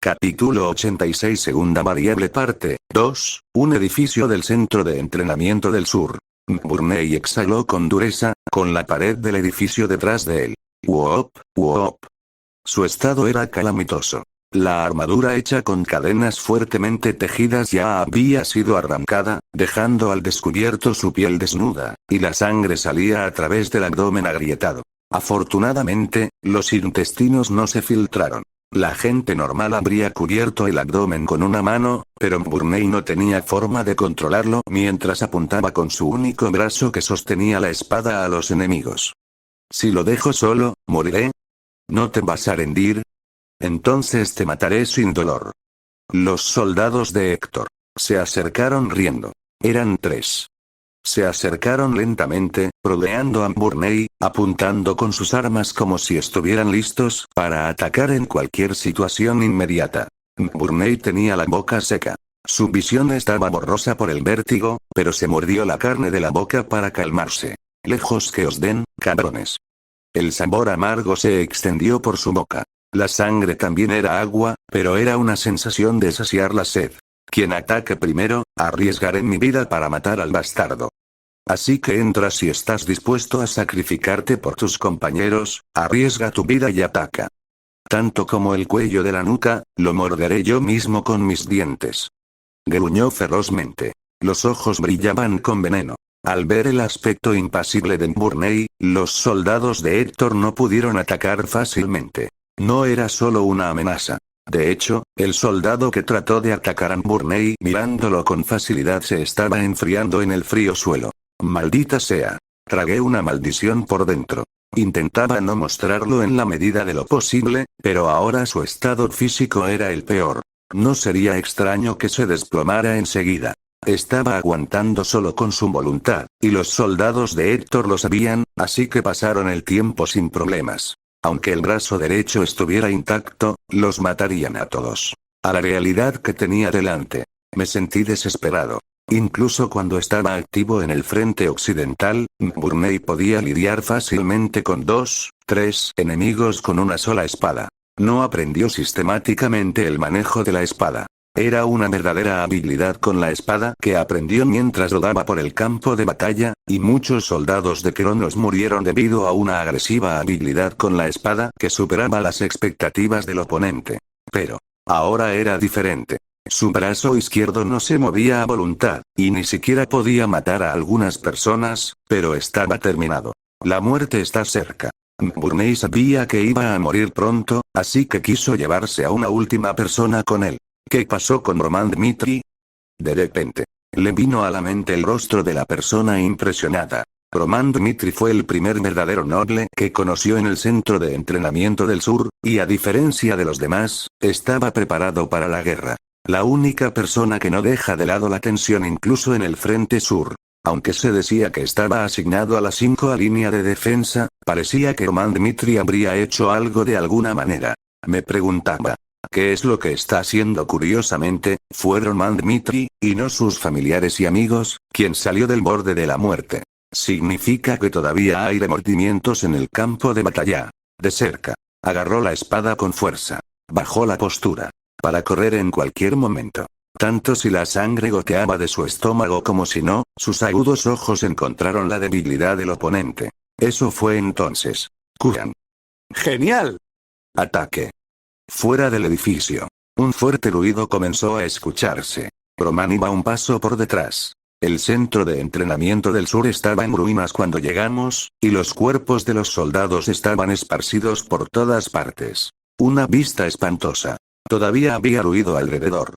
Capítulo 86 Segunda variable parte 2. Un edificio del Centro de Entrenamiento del Sur. Burney exhaló con dureza, con la pared del edificio detrás de él. Whoop, whoop. Su estado era calamitoso. La armadura hecha con cadenas fuertemente tejidas ya había sido arrancada, dejando al descubierto su piel desnuda, y la sangre salía a través del abdomen agrietado. Afortunadamente, los intestinos no se filtraron. La gente normal habría cubierto el abdomen con una mano, pero Burney no tenía forma de controlarlo mientras apuntaba con su único brazo que sostenía la espada a los enemigos. Si lo dejo solo, moriré. ¿No te vas a rendir? Entonces te mataré sin dolor. Los soldados de Héctor se acercaron riendo. Eran 3. Se acercaron lentamente, rodeando a Burney, apuntando con sus armas como si estuvieran listos para atacar en cualquier situación inmediata. Burney tenía la boca seca. Su visión estaba borrosa por el vértigo, pero se mordió la carne de la boca para calmarse. Lejos que os den, cabrones. El sabor amargo se extendió por su boca. La sangre también era agua, pero era una sensación de saciar la sed. Quien ataque primero, arriesgaré mi vida para matar al bastardo. Así que entra si estás dispuesto a sacrificarte por tus compañeros, arriesga tu vida y ataca. Tanto como el cuello de la nuca, lo morderé yo mismo con mis dientes. Gruñó ferozmente. Los ojos brillaban con veneno. Al ver el aspecto impasible de Burney, los soldados de Héctor no pudieron atacar fácilmente. No era solo una amenaza. De hecho, el soldado que trató de atacar a Burney mirándolo con facilidad se estaba enfriando en el frío suelo. Maldita sea. Tragué una maldición por dentro. Intentaba no mostrarlo en la medida de lo posible, pero ahora su estado físico era el peor. No sería extraño que se desplomara enseguida. Estaba aguantando solo con su voluntad, y los soldados de Héctor lo sabían, así que pasaron el tiempo sin problemas. Aunque el brazo derecho estuviera intacto, los matarían a todos. A la realidad que tenía delante. Me sentí desesperado. Incluso cuando estaba activo en el frente occidental, Burney podía lidiar fácilmente con 2, 3 enemigos con una sola espada. No aprendió sistemáticamente el manejo de la espada. Era una verdadera habilidad con la espada que aprendió mientras rodaba por el campo de batalla, y muchos soldados de Cronos murieron debido a una agresiva habilidad con la espada que superaba las expectativas del oponente. Pero, ahora era diferente. Su brazo izquierdo no se movía a voluntad, y ni siquiera podía matar a algunas personas, pero estaba terminado. La muerte está cerca. Burney sabía que iba a morir pronto, así que quiso llevarse a una última persona con él. ¿Qué pasó con Roman Dmitri? De repente, le vino a la mente el rostro de la persona impresionada. Roman Dmitri fue el primer verdadero noble que conoció en el Centro de Entrenamiento del Sur, y a diferencia de los demás, estaba preparado para la guerra. La única persona que no deja de lado la tensión incluso en el Frente Sur. Aunque se decía que estaba asignado a la 5 línea de defensa, parecía que Roman Dmitri habría hecho algo de alguna manera. Me preguntaba. ¿Qué es lo que está haciendo? Curiosamente, fue Roman Dmitri, y no sus familiares y amigos, quien salió del borde de la muerte. Significa que todavía hay remordimientos en el campo de batalla. De cerca. Agarró la espada con fuerza. Bajó la postura. Para correr en cualquier momento. Tanto si la sangre goteaba de su estómago como si no, sus agudos ojos encontraron la debilidad del oponente. Eso fue entonces. Kugan. ¡Genial! Ataque. Fuera del edificio. Un fuerte ruido comenzó a escucharse. Roman iba un paso por detrás. El Centro de Entrenamiento del Sur estaba en ruinas cuando llegamos, y los cuerpos de los soldados estaban esparcidos por todas partes. Una vista espantosa. Todavía había ruido alrededor.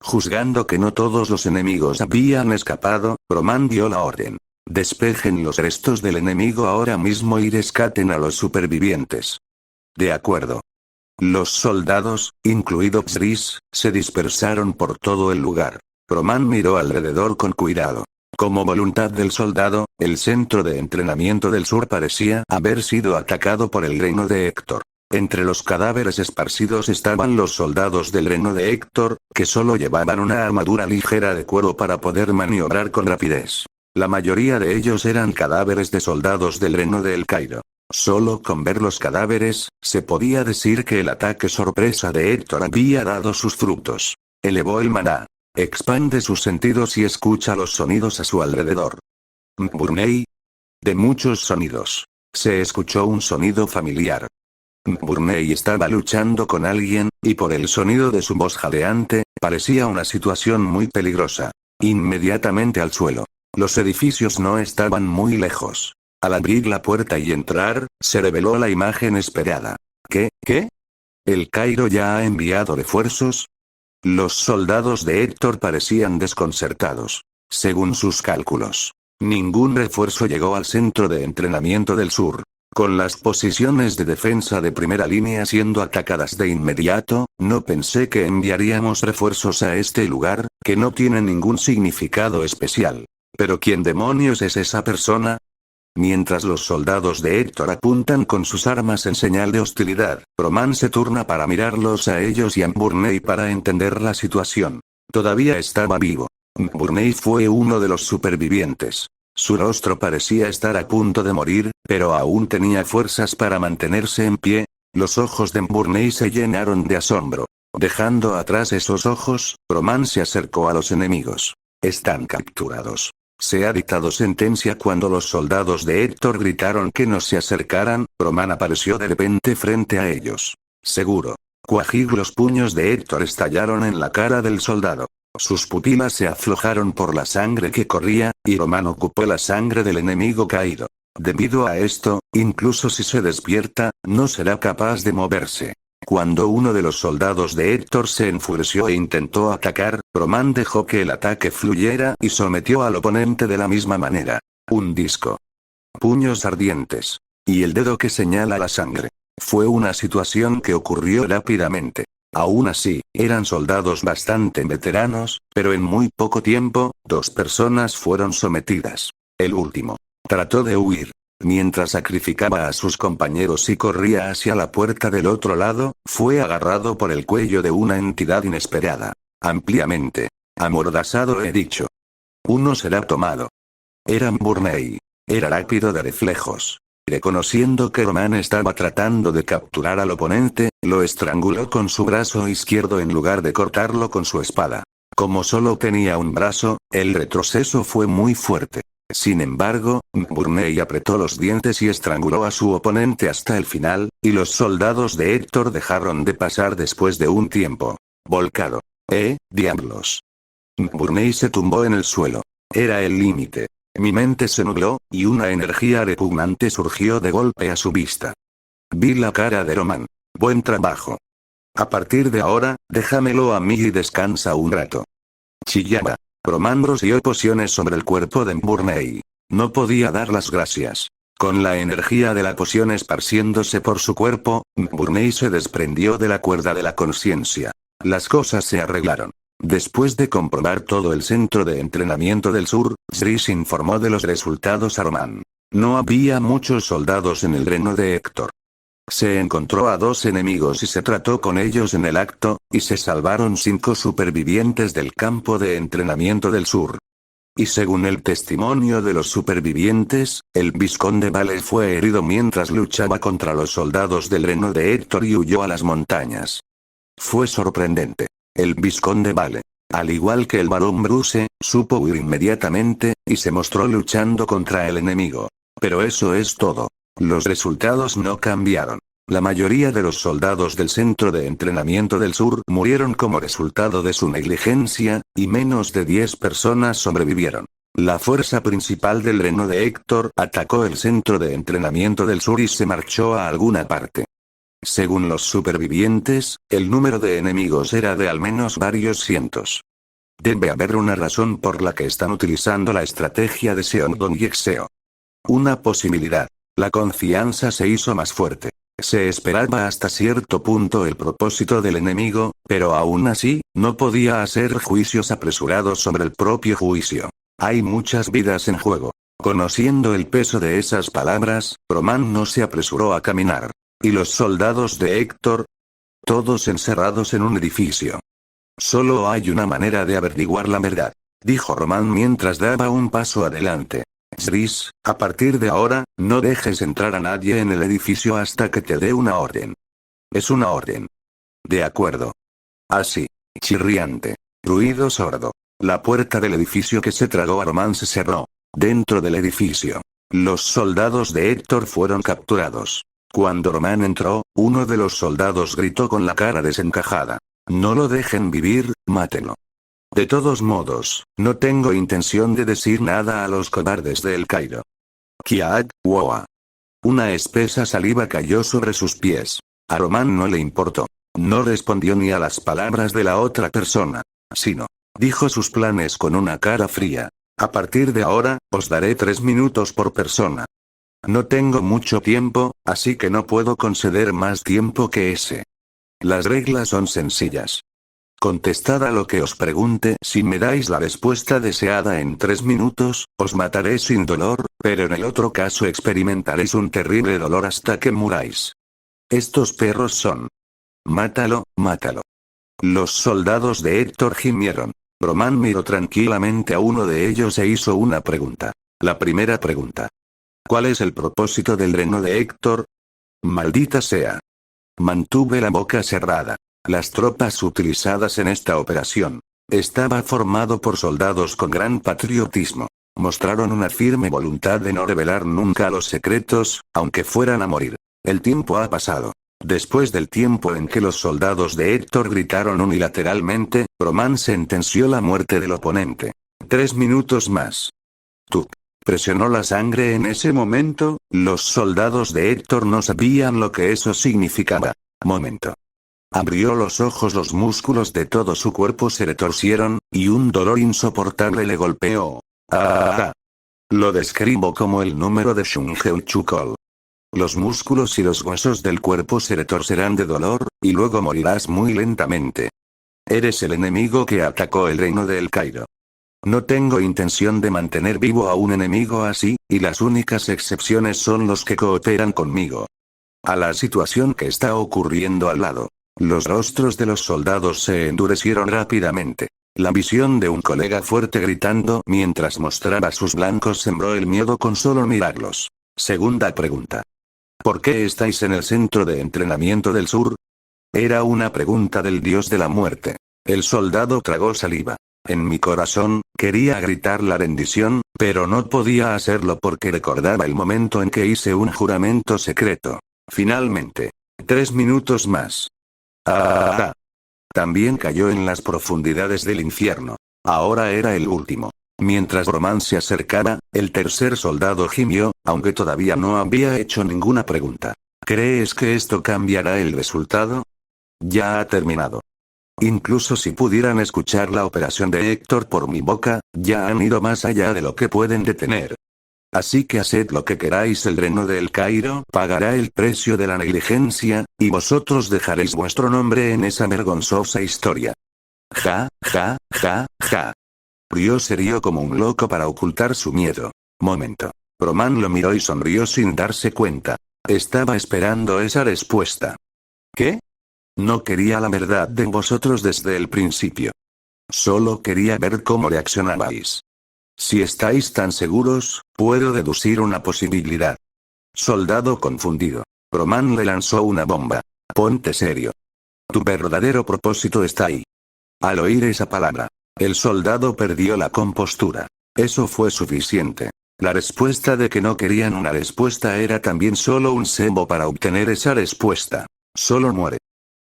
Juzgando que no todos los enemigos habían escapado, Roman dio la orden. Despejen los restos del enemigo ahora mismo y rescaten a los supervivientes. De acuerdo. Los soldados, incluido Xris, se dispersaron por todo el lugar. Roman miró alrededor con cuidado. Como voluntad del soldado, el Centro de Entrenamiento del Sur parecía haber sido atacado por el reino de Héctor. Entre los cadáveres esparcidos estaban los soldados del reino de Héctor, que solo llevaban una armadura ligera de cuero para poder maniobrar con rapidez. La mayoría de ellos eran cadáveres de soldados del reino de El Cairo. Solo con ver los cadáveres, se podía decir que el ataque sorpresa de Héctor había dado sus frutos. Elevó el maná. Expande sus sentidos y escucha los sonidos a su alrededor. Burney. De muchos sonidos. Se escuchó un sonido familiar. Burney estaba luchando con alguien, y por el sonido de su voz jadeante, parecía una situación muy peligrosa. Inmediatamente al suelo. Los edificios no estaban muy lejos. Al abrir la puerta y entrar, se reveló la imagen esperada. ¿Qué? ¿El Cairo ya ha enviado refuerzos? Los soldados de Héctor parecían desconcertados. Según sus cálculos, ningún refuerzo llegó al centro de entrenamiento del sur. Con las posiciones de defensa de primera línea siendo atacadas de inmediato, no pensé que enviaríamos refuerzos a este lugar, que no tiene ningún significado especial. ¿Pero quién demonios es esa persona? Mientras los soldados de Héctor apuntan con sus armas en señal de hostilidad, Roman se turna para mirarlos a ellos y a Burney para entender la situación. Todavía estaba vivo. Burney fue uno de los supervivientes. Su rostro parecía estar a punto de morir, pero aún tenía fuerzas para mantenerse en pie. Los ojos de Burney se llenaron de asombro. Dejando atrás esos ojos, Roman se acercó a los enemigos. Están capturados. Se ha dictado sentencia cuando los soldados de Héctor gritaron que no se acercaran. Roman apareció de repente frente a ellos. Seguro. Cuajig, los puños de Héctor estallaron en la cara del soldado. Sus pupilas se aflojaron por la sangre que corría, y Roman ocupó la sangre del enemigo caído. Debido a esto, incluso si se despierta, no será capaz de moverse. Cuando uno de los soldados de Héctor se enfureció e intentó atacar, Roman dejó que el ataque fluyera y sometió al oponente de la misma manera. Un disco. Puños ardientes. Y el dedo que señala la sangre. Fue una situación que ocurrió rápidamente. Aún así, eran soldados bastante veteranos, pero en muy poco tiempo, 2 personas fueron sometidas. El último trató de huir. Mientras sacrificaba a sus compañeros y corría hacia la puerta del otro lado, fue agarrado por el cuello de una entidad inesperada. Ampliamente. Amordazado he dicho. Uno será tomado. Era Burney. Era rápido de reflejos. Reconociendo que Roman estaba tratando de capturar al oponente, lo estranguló con su brazo izquierdo en lugar de cortarlo con su espada. Como solo tenía un brazo, el retroceso fue muy fuerte. Sin embargo, Burney apretó los dientes y estranguló a su oponente hasta el final, y los soldados de Héctor dejaron de pasar después de un tiempo. Volcado. Diablos. Burney se tumbó en el suelo. Era el límite. Mi mente se nubló, y una energía repugnante surgió de golpe a su vista. Vi la cara de Roman. Buen trabajo. A partir de ahora, déjamelo a mí y descansa un rato. Chillaba. Roman roció pociones sobre el cuerpo de Burney. No podía dar las gracias. Con la energía de la poción esparciéndose por su cuerpo, Burney se desprendió de la cuerda de la conciencia. Las cosas se arreglaron. Después de comprobar todo el centro de entrenamiento del sur, Zrish informó de los resultados a Roman. No había muchos soldados en el reino de Héctor. Se encontró a 2 enemigos y se trató con ellos en el acto, y se salvaron 5 supervivientes del campo de entrenamiento del sur. Y según el testimonio de los supervivientes, el vizconde Vale fue herido mientras luchaba contra los soldados del reino de Héctor y huyó a las montañas. Fue sorprendente. El vizconde Vale, al igual que el barón Bruce, supo huir inmediatamente, y se mostró luchando contra el enemigo. Pero eso es todo. Los resultados no cambiaron. La mayoría de los soldados del centro de entrenamiento del sur murieron como resultado de su negligencia, y menos de 10 personas sobrevivieron. La fuerza principal del reino de Héctor atacó el centro de entrenamiento del sur y se marchó a alguna parte. Según los supervivientes, el número de enemigos era de al menos varios cientos. Debe haber una razón por la que están utilizando la estrategia de Seongdon y Exeo. Una posibilidad. La confianza se hizo más fuerte. Se esperaba hasta cierto punto el propósito del enemigo, pero aún así, no podía hacer juicios apresurados sobre el propio juicio. Hay muchas vidas en juego. Conociendo el peso de esas palabras, Roman no se apresuró a caminar. ¿Y los soldados de Héctor? Todos encerrados en un edificio. Solo hay una manera de averiguar la verdad, dijo Roman mientras daba un paso adelante. Zris, a partir de ahora, no dejes entrar a nadie en el edificio hasta que te dé una orden. Es una orden. De acuerdo. Así. Chirriante. Ruido sordo. La puerta del edificio que se tragó a Román se cerró. Dentro del edificio. Los soldados de Héctor fueron capturados. Cuando Román entró, uno de los soldados gritó con la cara desencajada. No lo dejen vivir, mátenlo. De todos modos, no tengo intención de decir nada a los cobardes de El Cairo. Kiad, Woa. Una espesa saliva cayó sobre sus pies. A Román no le importó. No respondió ni a las palabras de la otra persona. Sino, dijo sus planes con una cara fría. A partir de ahora, os daré 3 minutos por persona. No tengo mucho tiempo, así que no puedo conceder más tiempo que ese. Las reglas son sencillas. Contestad a lo que os pregunte. Si me dais la respuesta deseada en 3 minutos, os mataré sin dolor, pero en el otro caso experimentaréis un terrible dolor hasta que muráis. Estos perros son. Mátalo, mátalo. Los soldados de Héctor gimieron. Román miró tranquilamente a uno de ellos e hizo una pregunta. La primera pregunta. ¿Cuál es el propósito del reno de Héctor? Maldita sea. Mantuve la boca cerrada. Las tropas utilizadas en esta operación estaba formado por soldados con gran patriotismo. Mostraron una firme voluntad de no revelar nunca los secretos, aunque fueran a morir. El tiempo ha pasado. Después del tiempo en que los soldados de Héctor gritaron unilateralmente, Román sentenció la muerte del oponente. 3 minutos más. Tuc. Presionó la sangre en ese momento. Los soldados de Héctor no sabían lo que eso significaba. Momento. Abrió los ojos, los músculos de todo su cuerpo se retorcieron, y un dolor insoportable le golpeó. ¡Ah! Lo describo como el número de Shungeu-Chukol. Los músculos y los huesos del cuerpo se retorcerán de dolor, y luego morirás muy lentamente. Eres el enemigo que atacó el reino de El Cairo. No tengo intención de mantener vivo a un enemigo así, y las únicas excepciones son los que cooperan conmigo. A la situación que está ocurriendo al lado. Los rostros de los soldados se endurecieron rápidamente. La visión de un colega fuerte gritando mientras mostraba sus blancos sembró el miedo con solo mirarlos. Segunda pregunta. ¿Por qué estáis en el centro de entrenamiento del sur? Era una pregunta del dios de la muerte. El soldado tragó saliva. En mi corazón, quería gritar la rendición, pero no podía hacerlo porque recordaba el momento en que hice un juramento secreto. Finalmente. 3 minutos más. ¡Ah! También cayó en las profundidades del infierno. Ahora era el último. Mientras Román se acercaba, el tercer soldado gimió, aunque todavía no había hecho ninguna pregunta. ¿Crees que esto cambiará el resultado? Ya ha terminado. Incluso si pudieran escuchar la operación de Héctor por mi boca, ya han ido más allá de lo que pueden detener. Así que haced lo que queráis. El reino de El Cairo pagará el precio de la negligencia, y vosotros dejaréis vuestro nombre en esa vergonzosa historia. Ja, ja, ja, ja. Rió se rió como un loco para ocultar su miedo. Momento. Román lo miró y sonrió sin darse cuenta. Estaba esperando esa respuesta. ¿Qué? No quería la verdad de vosotros desde el principio. Solo quería ver cómo reaccionabais. Si estáis tan seguros, puedo deducir una posibilidad. Soldado confundido. Román le lanzó una bomba. Ponte serio. Tu verdadero propósito está ahí. Al oír esa palabra, el soldado perdió la compostura. Eso fue suficiente. La respuesta de que no querían una respuesta era también solo un cebo para obtener esa respuesta. Solo muere.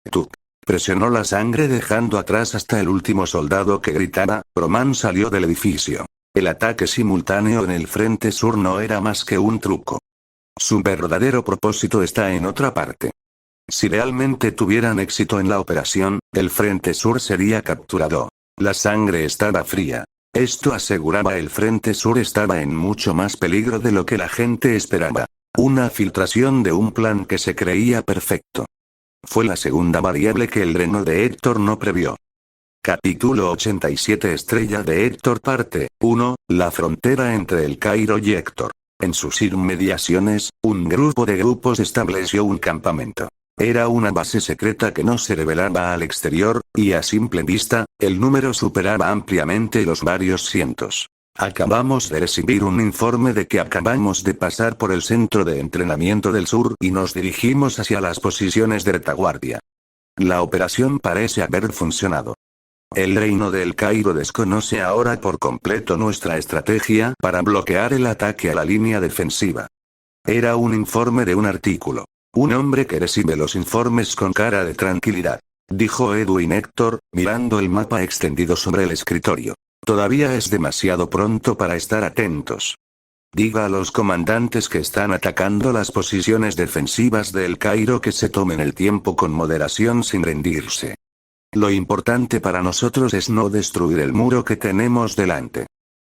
Tuc. Presionó la sangre dejando atrás hasta el último soldado que gritaba. Román salió del edificio. El ataque simultáneo en el frente sur no era más que un truco. Su verdadero propósito está en otra parte. Si realmente tuvieran éxito en la operación, el frente sur sería capturado. La sangre estaba fría. Esto aseguraba el frente sur estaba en mucho más peligro de lo que la gente esperaba. Una filtración de un plan que se creía perfecto. Fue la segunda variable que el reno de Héctor no previó. Capítulo 87 Estrella de Héctor Parte 1, la frontera entre El Cairo y Héctor. En sus inmediaciones, un grupo de grupos estableció un campamento. Era una base secreta que no se revelaba al exterior, y a simple vista, el número superaba ampliamente los varios cientos. Acabamos de recibir un informe de que acabamos de pasar por el centro de entrenamiento del sur y nos dirigimos hacia las posiciones de retaguardia. La operación parece haber funcionado. El reino de El Cairo desconoce ahora por completo nuestra estrategia para bloquear el ataque a la línea defensiva. Era un informe de un artículo. Un hombre que recibe los informes con cara de tranquilidad. Dijo Edwin Héctor, mirando el mapa extendido sobre el escritorio. Todavía es demasiado pronto para estar atentos. Diga a los comandantes que están atacando las posiciones defensivas de El Cairo que se tomen el tiempo con moderación sin rendirse. Lo importante para nosotros es no destruir el muro que tenemos delante.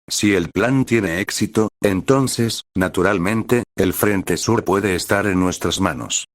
Si el plan tiene éxito, entonces, naturalmente, el frente sur puede estar en nuestras manos.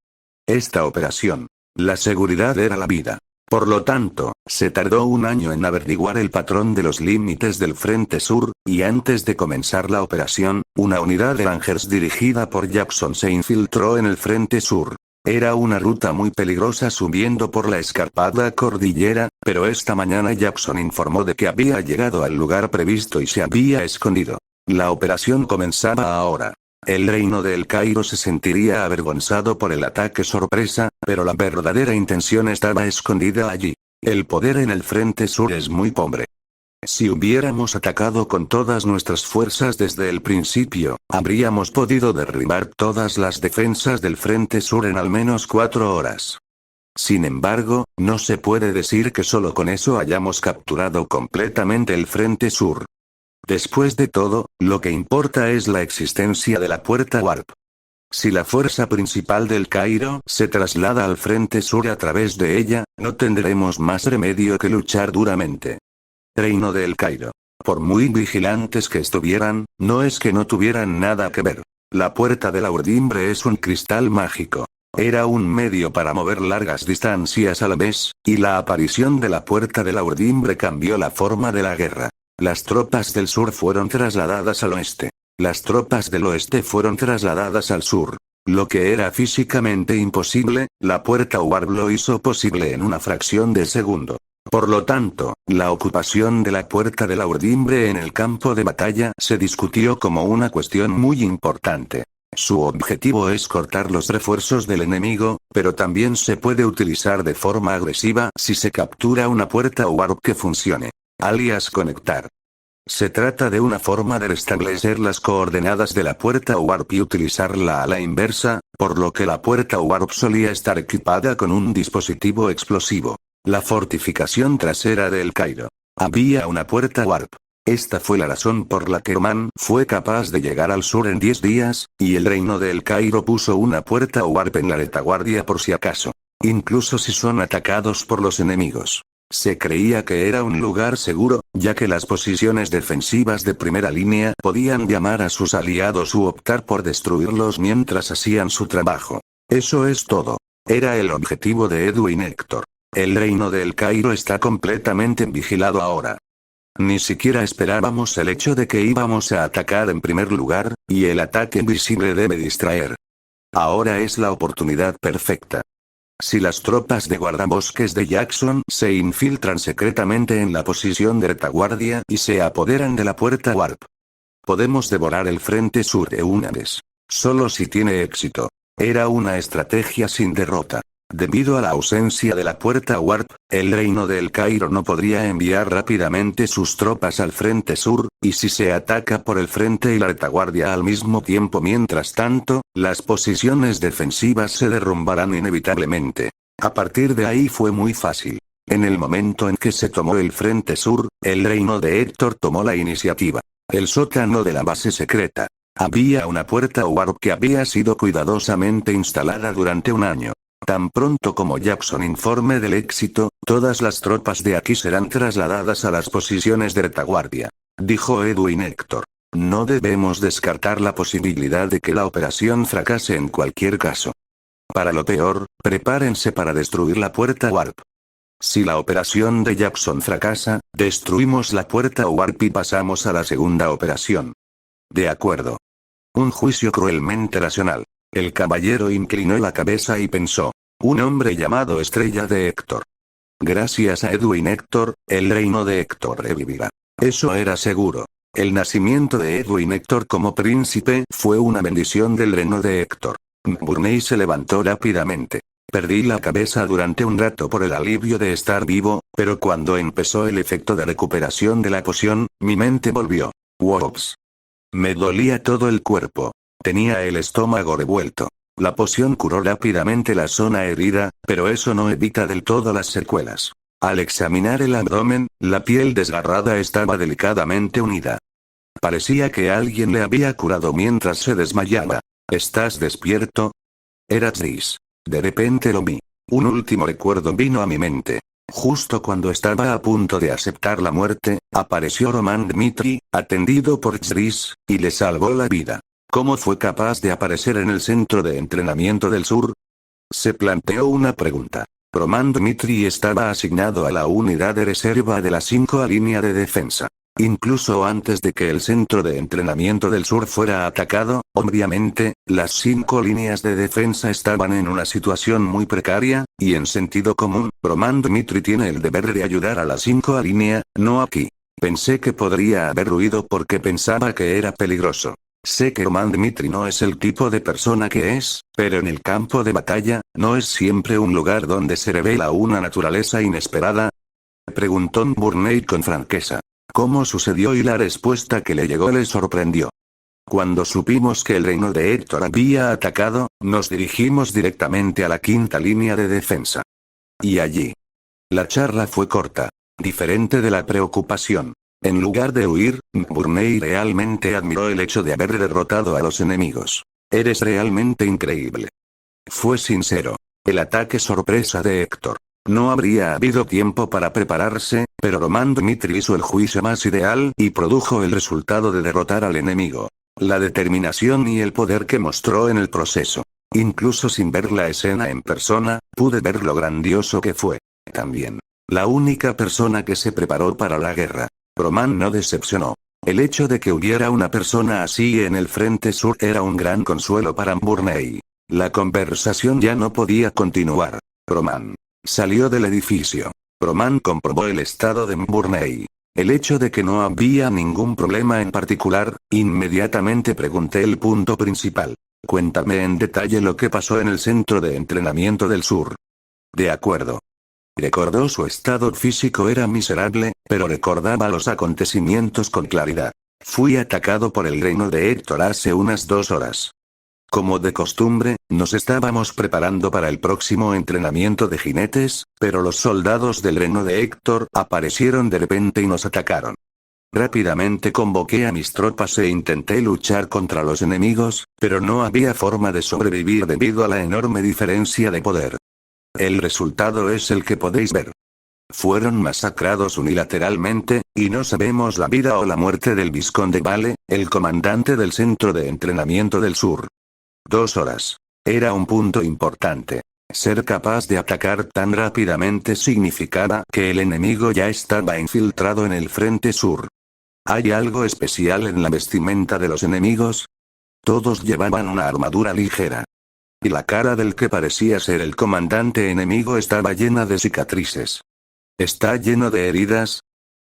Esta operación, la seguridad era la vida. Por lo tanto, se tardó un año en averiguar el patrón de los límites del frente sur, y antes de comenzar la operación, una unidad de Rangers dirigida por Jackson se infiltró en el frente sur. Era una ruta muy peligrosa subiendo por la escarpada cordillera, pero esta mañana Jackson informó de que había llegado al lugar previsto y se había escondido. La operación comenzaba ahora. El reino de El Cairo se sentiría avergonzado por el ataque sorpresa, pero la verdadera intención estaba escondida allí. El poder en el frente sur es muy pobre. Si hubiéramos atacado con todas nuestras fuerzas desde el principio, habríamos podido derribar todas las defensas del frente sur en al menos 4 horas. Sin embargo, no se puede decir que solo con eso hayamos capturado completamente el frente sur. Después de todo, lo que importa es la existencia de la puerta Warp. Si la fuerza principal del Cairo se traslada al frente sur a través de ella, no tendremos más remedio que luchar duramente. Reino de El Cairo. Por muy vigilantes que estuvieran, no es que no tuvieran nada que ver. La puerta de la urdimbre es un cristal mágico. Era un medio para mover largas distancias a la vez, y la aparición de la puerta de la urdimbre cambió la forma de la guerra. Las tropas del sur fueron trasladadas al oeste. Las tropas del oeste fueron trasladadas al sur. Lo que era físicamente imposible, la puerta Warp lo hizo posible en una fracción de segundo. Por lo tanto, la ocupación de la puerta de la urdimbre en el campo de batalla se discutió como una cuestión muy importante. Su objetivo es cortar los refuerzos del enemigo, pero también se puede utilizar de forma agresiva si se captura una puerta Warp que funcione. Alias conectar. Se trata de una forma de restablecer las coordenadas de la puerta Warp y utilizarla a la inversa, por lo que la puerta Warp solía estar equipada con un dispositivo explosivo. La fortificación trasera de El Cairo. Había una puerta Warp. Esta fue la razón por la que Oman fue capaz de llegar al sur en 10 días, y el reino de El Cairo puso una puerta Warp en la retaguardia por si acaso. Incluso si son atacados por los enemigos. Se creía que era un lugar seguro, ya que las posiciones defensivas de primera línea podían llamar a sus aliados u optar por destruirlos mientras hacían su trabajo. Eso es todo. Era el objetivo de Edwin Héctor. El reino de El Cairo está completamente vigilado ahora. Ni siquiera esperábamos el hecho de que íbamos a atacar en primer lugar, y el ataque invisible debe distraer. Ahora es la oportunidad perfecta. Si las tropas de guardabosques de Jackson se infiltran secretamente en la posición de retaguardia y se apoderan de la puerta Warp, podemos devorar el frente sur de una vez. Solo si tiene éxito. Era una estrategia sin derrota. Debido a la ausencia de la puerta Warp, el reino de El Cairo no podría enviar rápidamente sus tropas al frente sur, y si se ataca por el frente y la retaguardia al mismo tiempo mientras tanto, las posiciones defensivas se derrumbarán inevitablemente. A partir de ahí fue muy fácil. En el momento en que se tomó el frente sur, el reino de Héctor tomó la iniciativa. El sótano de la base secreta. Había una puerta Warp que había sido cuidadosamente instalada durante un año. Tan pronto como Jackson informe del éxito, todas las tropas de aquí serán trasladadas a las posiciones de retaguardia. Dijo Edwin Héctor. No debemos descartar la posibilidad de que la operación fracase en cualquier caso. Para lo peor, prepárense para destruir la puerta Warp. Si la operación de Jackson fracasa, destruimos la puerta Warp y pasamos a la segunda operación. De acuerdo. Un juicio cruelmente racional. El caballero inclinó la cabeza y pensó. Un hombre llamado Estrella de Héctor. Gracias a Edwin Héctor, el reino de Héctor revivirá. Eso era seguro. El nacimiento de Edwin Héctor como príncipe fue una bendición del reino de Héctor. Burney se levantó rápidamente. Perdí la cabeza durante un rato por el alivio de estar vivo, pero cuando empezó el efecto de recuperación de la poción, mi mente volvió. Wops. Me dolía todo el cuerpo. Tenía el estómago revuelto. La poción curó rápidamente la zona herida, pero eso no evita del todo las secuelas. Al examinar el abdomen, la piel desgarrada estaba delicadamente unida. Parecía que alguien le había curado mientras se desmayaba. ¿Estás despierto? Era Tris. De repente lo vi. Un último recuerdo vino a mi mente. Justo cuando estaba a punto de aceptar la muerte, apareció Roman Dmitri, atendido por Tris, y le salvó la vida. ¿Cómo fue capaz de aparecer en el centro de entrenamiento del sur? Se planteó una pregunta. Roman Dmitri estaba asignado a la unidad de reserva de la 5 línea de defensa. Incluso antes de que el centro de entrenamiento del sur fuera atacado, obviamente, las 5 líneas de defensa estaban en una situación muy precaria, y en sentido común, Roman Dmitri tiene el deber de ayudar a la 5 línea, no aquí. Pensé que podría haber huido porque pensaba que era peligroso. Sé que Roman Dmitri no es el tipo de persona que es, pero en el campo de batalla, ¿no es siempre un lugar donde se revela una naturaleza inesperada? Preguntó Burney con franqueza. ¿Cómo sucedió? Y la respuesta que le llegó le sorprendió. Cuando supimos que el reino de Héctor había atacado, nos dirigimos directamente a la 5 línea de defensa. Y allí. La charla fue corta. Diferente de la preocupación. En lugar de huir, Burney realmente admiró el hecho de haber derrotado a los enemigos. Eres realmente increíble. Fue sincero. El ataque sorpresa de Héctor. No habría habido tiempo para prepararse, pero Roman Dmitri hizo el juicio más ideal y produjo el resultado de derrotar al enemigo. La determinación y el poder que mostró en el proceso. Incluso sin ver la escena en persona, pude ver lo grandioso que fue. También. La única persona que se preparó para la guerra. Roman no decepcionó. El hecho de que hubiera una persona así en el frente sur era un gran consuelo para Burney. La conversación ya no podía continuar. Roman salió del edificio. Roman comprobó el estado de Burney. El hecho de que no había ningún problema en particular, inmediatamente pregunté el punto principal. Cuéntame en detalle lo que pasó en el centro de entrenamiento del sur. De acuerdo. Recordó su estado físico era miserable, pero recordaba los acontecimientos con claridad. Fui atacado por el reino de Héctor hace unas 2 horas. Como de costumbre, nos estábamos preparando para el próximo entrenamiento de jinetes, pero los soldados del reino de Héctor aparecieron de repente y nos atacaron. Rápidamente convoqué a mis tropas e intenté luchar contra los enemigos, pero no había forma de sobrevivir debido a la enorme diferencia de poder. El resultado es el que podéis ver. Fueron masacrados unilateralmente, y no sabemos la vida o la muerte del Vizconde Vale, el comandante del centro de entrenamiento del sur. 2 horas. Era un punto importante. Ser capaz de atacar tan rápidamente significaba que el enemigo ya estaba infiltrado en el frente sur. ¿Hay algo especial en la vestimenta de los enemigos? Todos llevaban una armadura ligera. Y la cara del que parecía ser el comandante enemigo estaba llena de cicatrices. ¿Está lleno de heridas?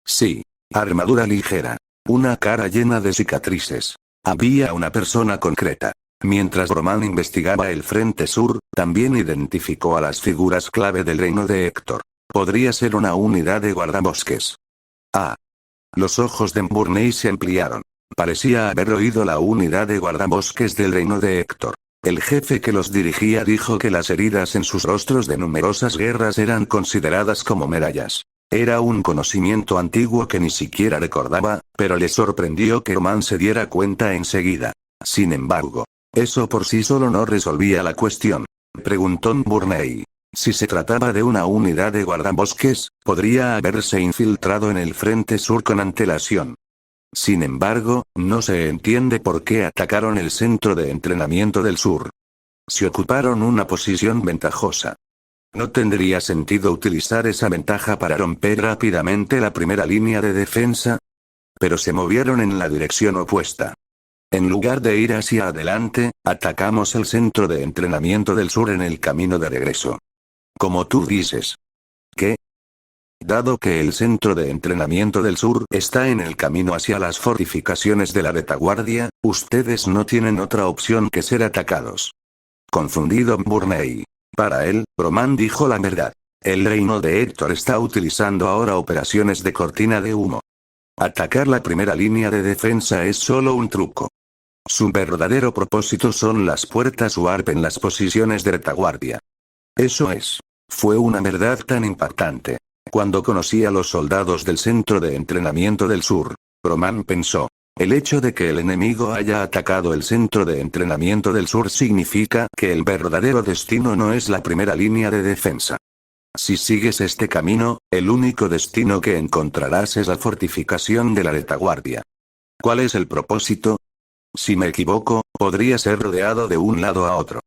Sí. Armadura ligera. Una cara llena de cicatrices. Había una persona concreta. Mientras Roman investigaba el frente sur, también identificó a las figuras clave del reino de Héctor. Podría ser una unidad de guardabosques. Ah. Los ojos de Burney se ampliaron. Parecía haber oído la unidad de guardabosques del reino de Héctor. El jefe que los dirigía dijo que las heridas en sus rostros de numerosas guerras eran consideradas como medallas. Era un conocimiento antiguo que ni siquiera recordaba, pero le sorprendió que Roman se diera cuenta enseguida. Sin embargo, eso por sí solo no resolvía la cuestión. Preguntó Burney. Si se trataba de una unidad de guardabosques, podría haberse infiltrado en el frente sur con antelación. Sin embargo, no se entiende por qué atacaron el centro de entrenamiento del sur. Si ocuparon una posición ventajosa. ¿No tendría sentido utilizar esa ventaja para romper rápidamente la primera línea de defensa? Pero se movieron en la dirección opuesta. En lugar de ir hacia adelante, atacamos el centro de entrenamiento del sur en el camino de regreso. Como tú dices. ¿Qué? Dado que el centro de entrenamiento del sur está en el camino hacia las fortificaciones de la retaguardia, ustedes no tienen otra opción que ser atacados. Confundido Burney. Para él, Roman dijo la verdad. El reino de Héctor está utilizando ahora operaciones de cortina de humo. Atacar la primera línea de defensa es solo un truco. Su verdadero propósito son las puertas warp en las posiciones de retaguardia. Eso es. Fue una verdad tan impactante. Cuando conocí a los soldados del centro de entrenamiento del sur, Roman pensó. El hecho de que el enemigo haya atacado el centro de entrenamiento del sur significa que el verdadero destino no es la primera línea de defensa. Si sigues este camino, el único destino que encontrarás es la fortificación de la retaguardia. ¿Cuál es el propósito? Si me equivoco, podría ser rodeado de un lado a otro.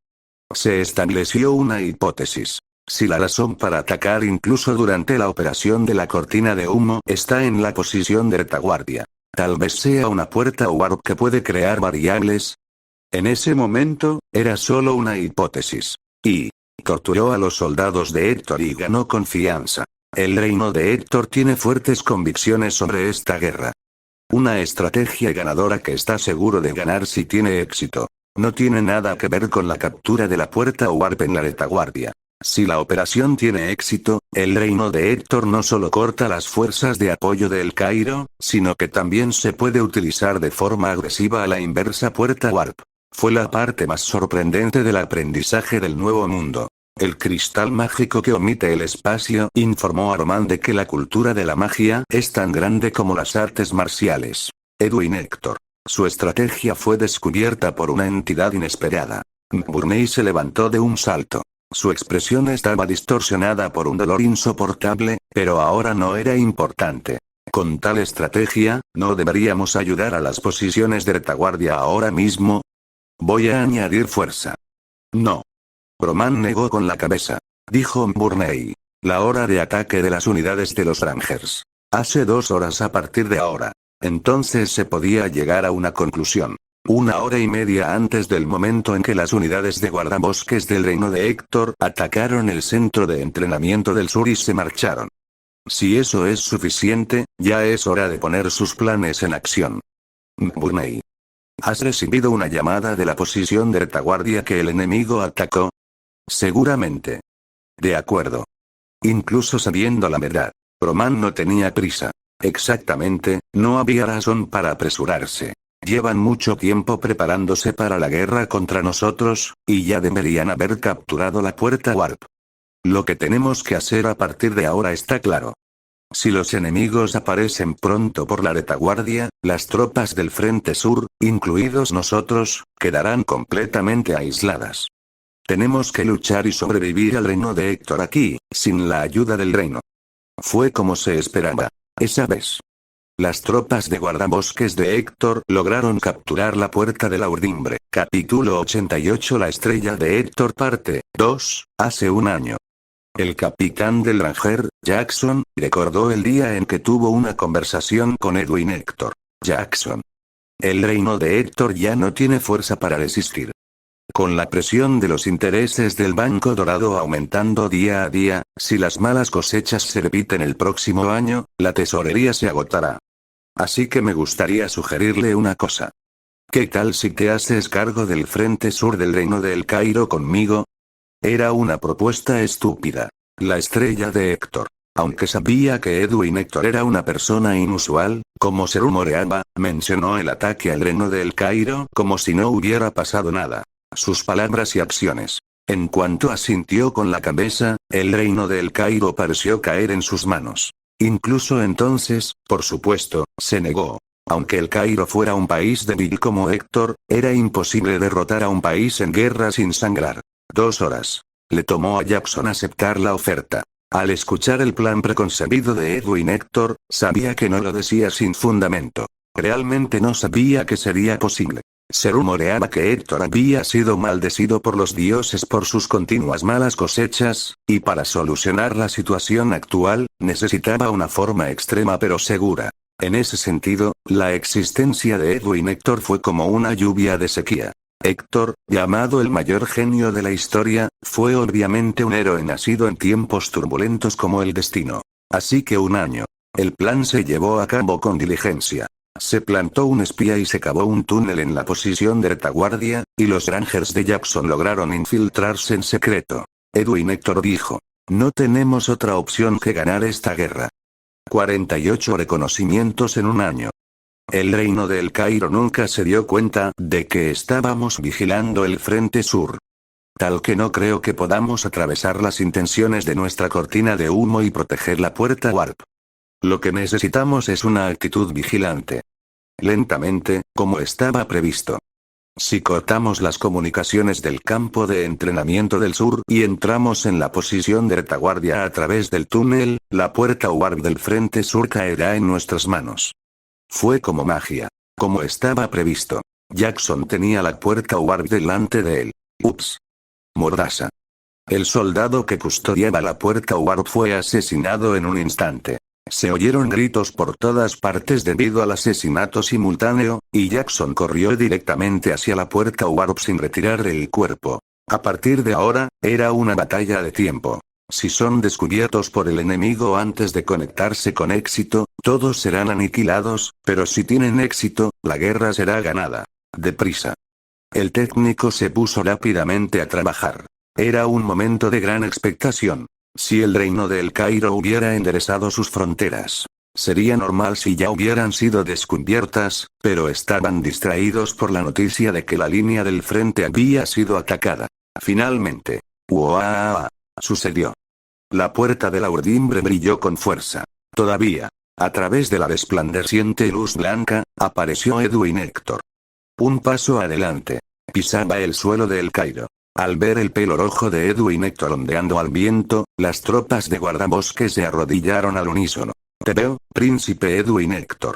Se estableció una hipótesis. Si la razón para atacar incluso durante la operación de la cortina de humo está en la posición de retaguardia, tal vez sea una puerta warp que puede crear variables. En ese momento, era solo una hipótesis. Y torturó a los soldados de Héctor y ganó confianza. El reino de Héctor tiene fuertes convicciones sobre esta guerra. Una estrategia ganadora que está seguro de ganar si tiene éxito. No tiene nada que ver con la captura de la puerta warp en la retaguardia. Si la operación tiene éxito, el reino de Héctor no solo corta las fuerzas de apoyo de El Cairo, sino que también se puede utilizar de forma agresiva a la inversa puerta warp. Fue la parte más sorprendente del aprendizaje del nuevo mundo. El cristal mágico que omite el espacio informó a Roman de que la cultura de la magia es tan grande como las artes marciales. Edwin Héctor. Su estrategia fue descubierta por una entidad inesperada. Burney se levantó de un salto. Su expresión estaba distorsionada por un dolor insoportable, pero ahora no era importante. Con tal estrategia, ¿no deberíamos ayudar a las posiciones de retaguardia ahora mismo? Voy a añadir fuerza. No. Roman negó con la cabeza. Dijo Burney. La hora de ataque de las unidades de los Rangers. Hace 2 horas a partir de ahora. Entonces se podía llegar a una conclusión. 1 hora y media antes del momento en que las unidades de guardabosques del reino de Héctor atacaron el centro de entrenamiento del sur y se marcharon. Si eso es suficiente, ya es hora de poner sus planes en acción. Burney. ¿Has recibido una llamada de la posición de retaguardia que el enemigo atacó? Seguramente. De acuerdo. Incluso sabiendo la verdad, Roman no tenía prisa. Exactamente, no había razón para apresurarse. Llevan mucho tiempo preparándose para la guerra contra nosotros, y ya deberían haber capturado la puerta warp. Lo que tenemos que hacer a partir de ahora está claro. Si los enemigos aparecen pronto por la retaguardia, las tropas del frente sur, incluidos nosotros, quedarán completamente aisladas. Tenemos que luchar y sobrevivir al reino de Héctor aquí, sin la ayuda del reino. Fue como se esperaba. Esa vez. Las tropas de guardabosques de Héctor lograron capturar la puerta de la urdimbre. Capítulo 88. La estrella de Héctor parte 2, hace un año. El capitán del Ranger, Jackson, recordó el día en que tuvo una conversación con Edwin Héctor. Jackson. El reino de Héctor ya no tiene fuerza para resistir. Con la presión de los intereses del Banco Dorado aumentando día a día, si las malas cosechas se repiten el próximo año, la tesorería se agotará. Así que me gustaría sugerirle una cosa. ¿Qué tal si te haces cargo del frente sur del reino de El Cairo conmigo? Era una propuesta estúpida. La estrella de Héctor. Aunque sabía que Edwin Héctor era una persona inusual, como se rumoreaba, mencionó el ataque al reino de El Cairo como si no hubiera pasado nada. Sus palabras y acciones. En cuanto asintió con la cabeza, el reino de El Cairo pareció caer en sus manos. Incluso entonces, por supuesto, se negó. Aunque El Cairo fuera un país débil como Héctor, era imposible derrotar a un país en guerra sin sangrar. 2 horas. Le tomó a Jackson aceptar la oferta. Al escuchar el plan preconcebido de Edwin Héctor, sabía que no lo decía sin fundamento. Realmente no sabía que sería posible. Se rumoreaba que Héctor había sido maldecido por los dioses por sus continuas malas cosechas, y para solucionar la situación actual, necesitaba una forma extrema pero segura. En ese sentido, la existencia de Edwin Héctor fue como una lluvia de sequía. Héctor, llamado el mayor genio de la historia, fue obviamente un héroe nacido en tiempos turbulentos como el destino. Así que un año. El plan se llevó a cabo con diligencia. Se plantó un espía y se cavó un túnel en la posición de retaguardia, y los Rangers de Jackson lograron infiltrarse en secreto. Edwin Hector dijo: no tenemos otra opción que ganar esta guerra. 48 reconocimientos en un año. El reino de El Cairo nunca se dio cuenta de que estábamos vigilando el frente sur. Tal que no creo que podamos atravesar las intenciones de nuestra cortina de humo y proteger la puerta Warp. Lo que necesitamos es una actitud vigilante. Lentamente, como estaba previsto. Si cortamos las comunicaciones del campo de entrenamiento del sur y entramos en la posición de retaguardia a través del túnel, la puerta Warp del frente sur caerá en nuestras manos. Fue como magia. Como estaba previsto. Jackson tenía la puerta Warp delante de él. Ups. Mordaza. El soldado que custodiaba la puerta Warp fue asesinado en un instante. Se oyeron gritos por todas partes debido al asesinato simultáneo, y Jackson corrió directamente hacia la puerta Warp sin retirar el cuerpo. A partir de ahora, era una batalla de tiempo. Si son descubiertos por el enemigo antes de conectarse con éxito, todos serán aniquilados, pero si tienen éxito, la guerra será ganada. Deprisa. El técnico se puso rápidamente a trabajar. Era un momento de gran expectación. Si el reino de El Cairo hubiera enderezado sus fronteras, sería normal si ya hubieran sido descubiertas, pero estaban distraídos por la noticia de que la línea del frente había sido atacada. Finalmente. ¡Uah! Sucedió. La puerta de la urdimbre brilló con fuerza. Todavía. A través de la resplandeciente luz blanca, apareció Edwin Hector. Un paso adelante. Pisaba el suelo de El Cairo. Al ver el pelo rojo de Edwin Hector ondeando al viento, las tropas de guardabosques se arrodillaron al unísono. Te veo, príncipe Edwin Hector.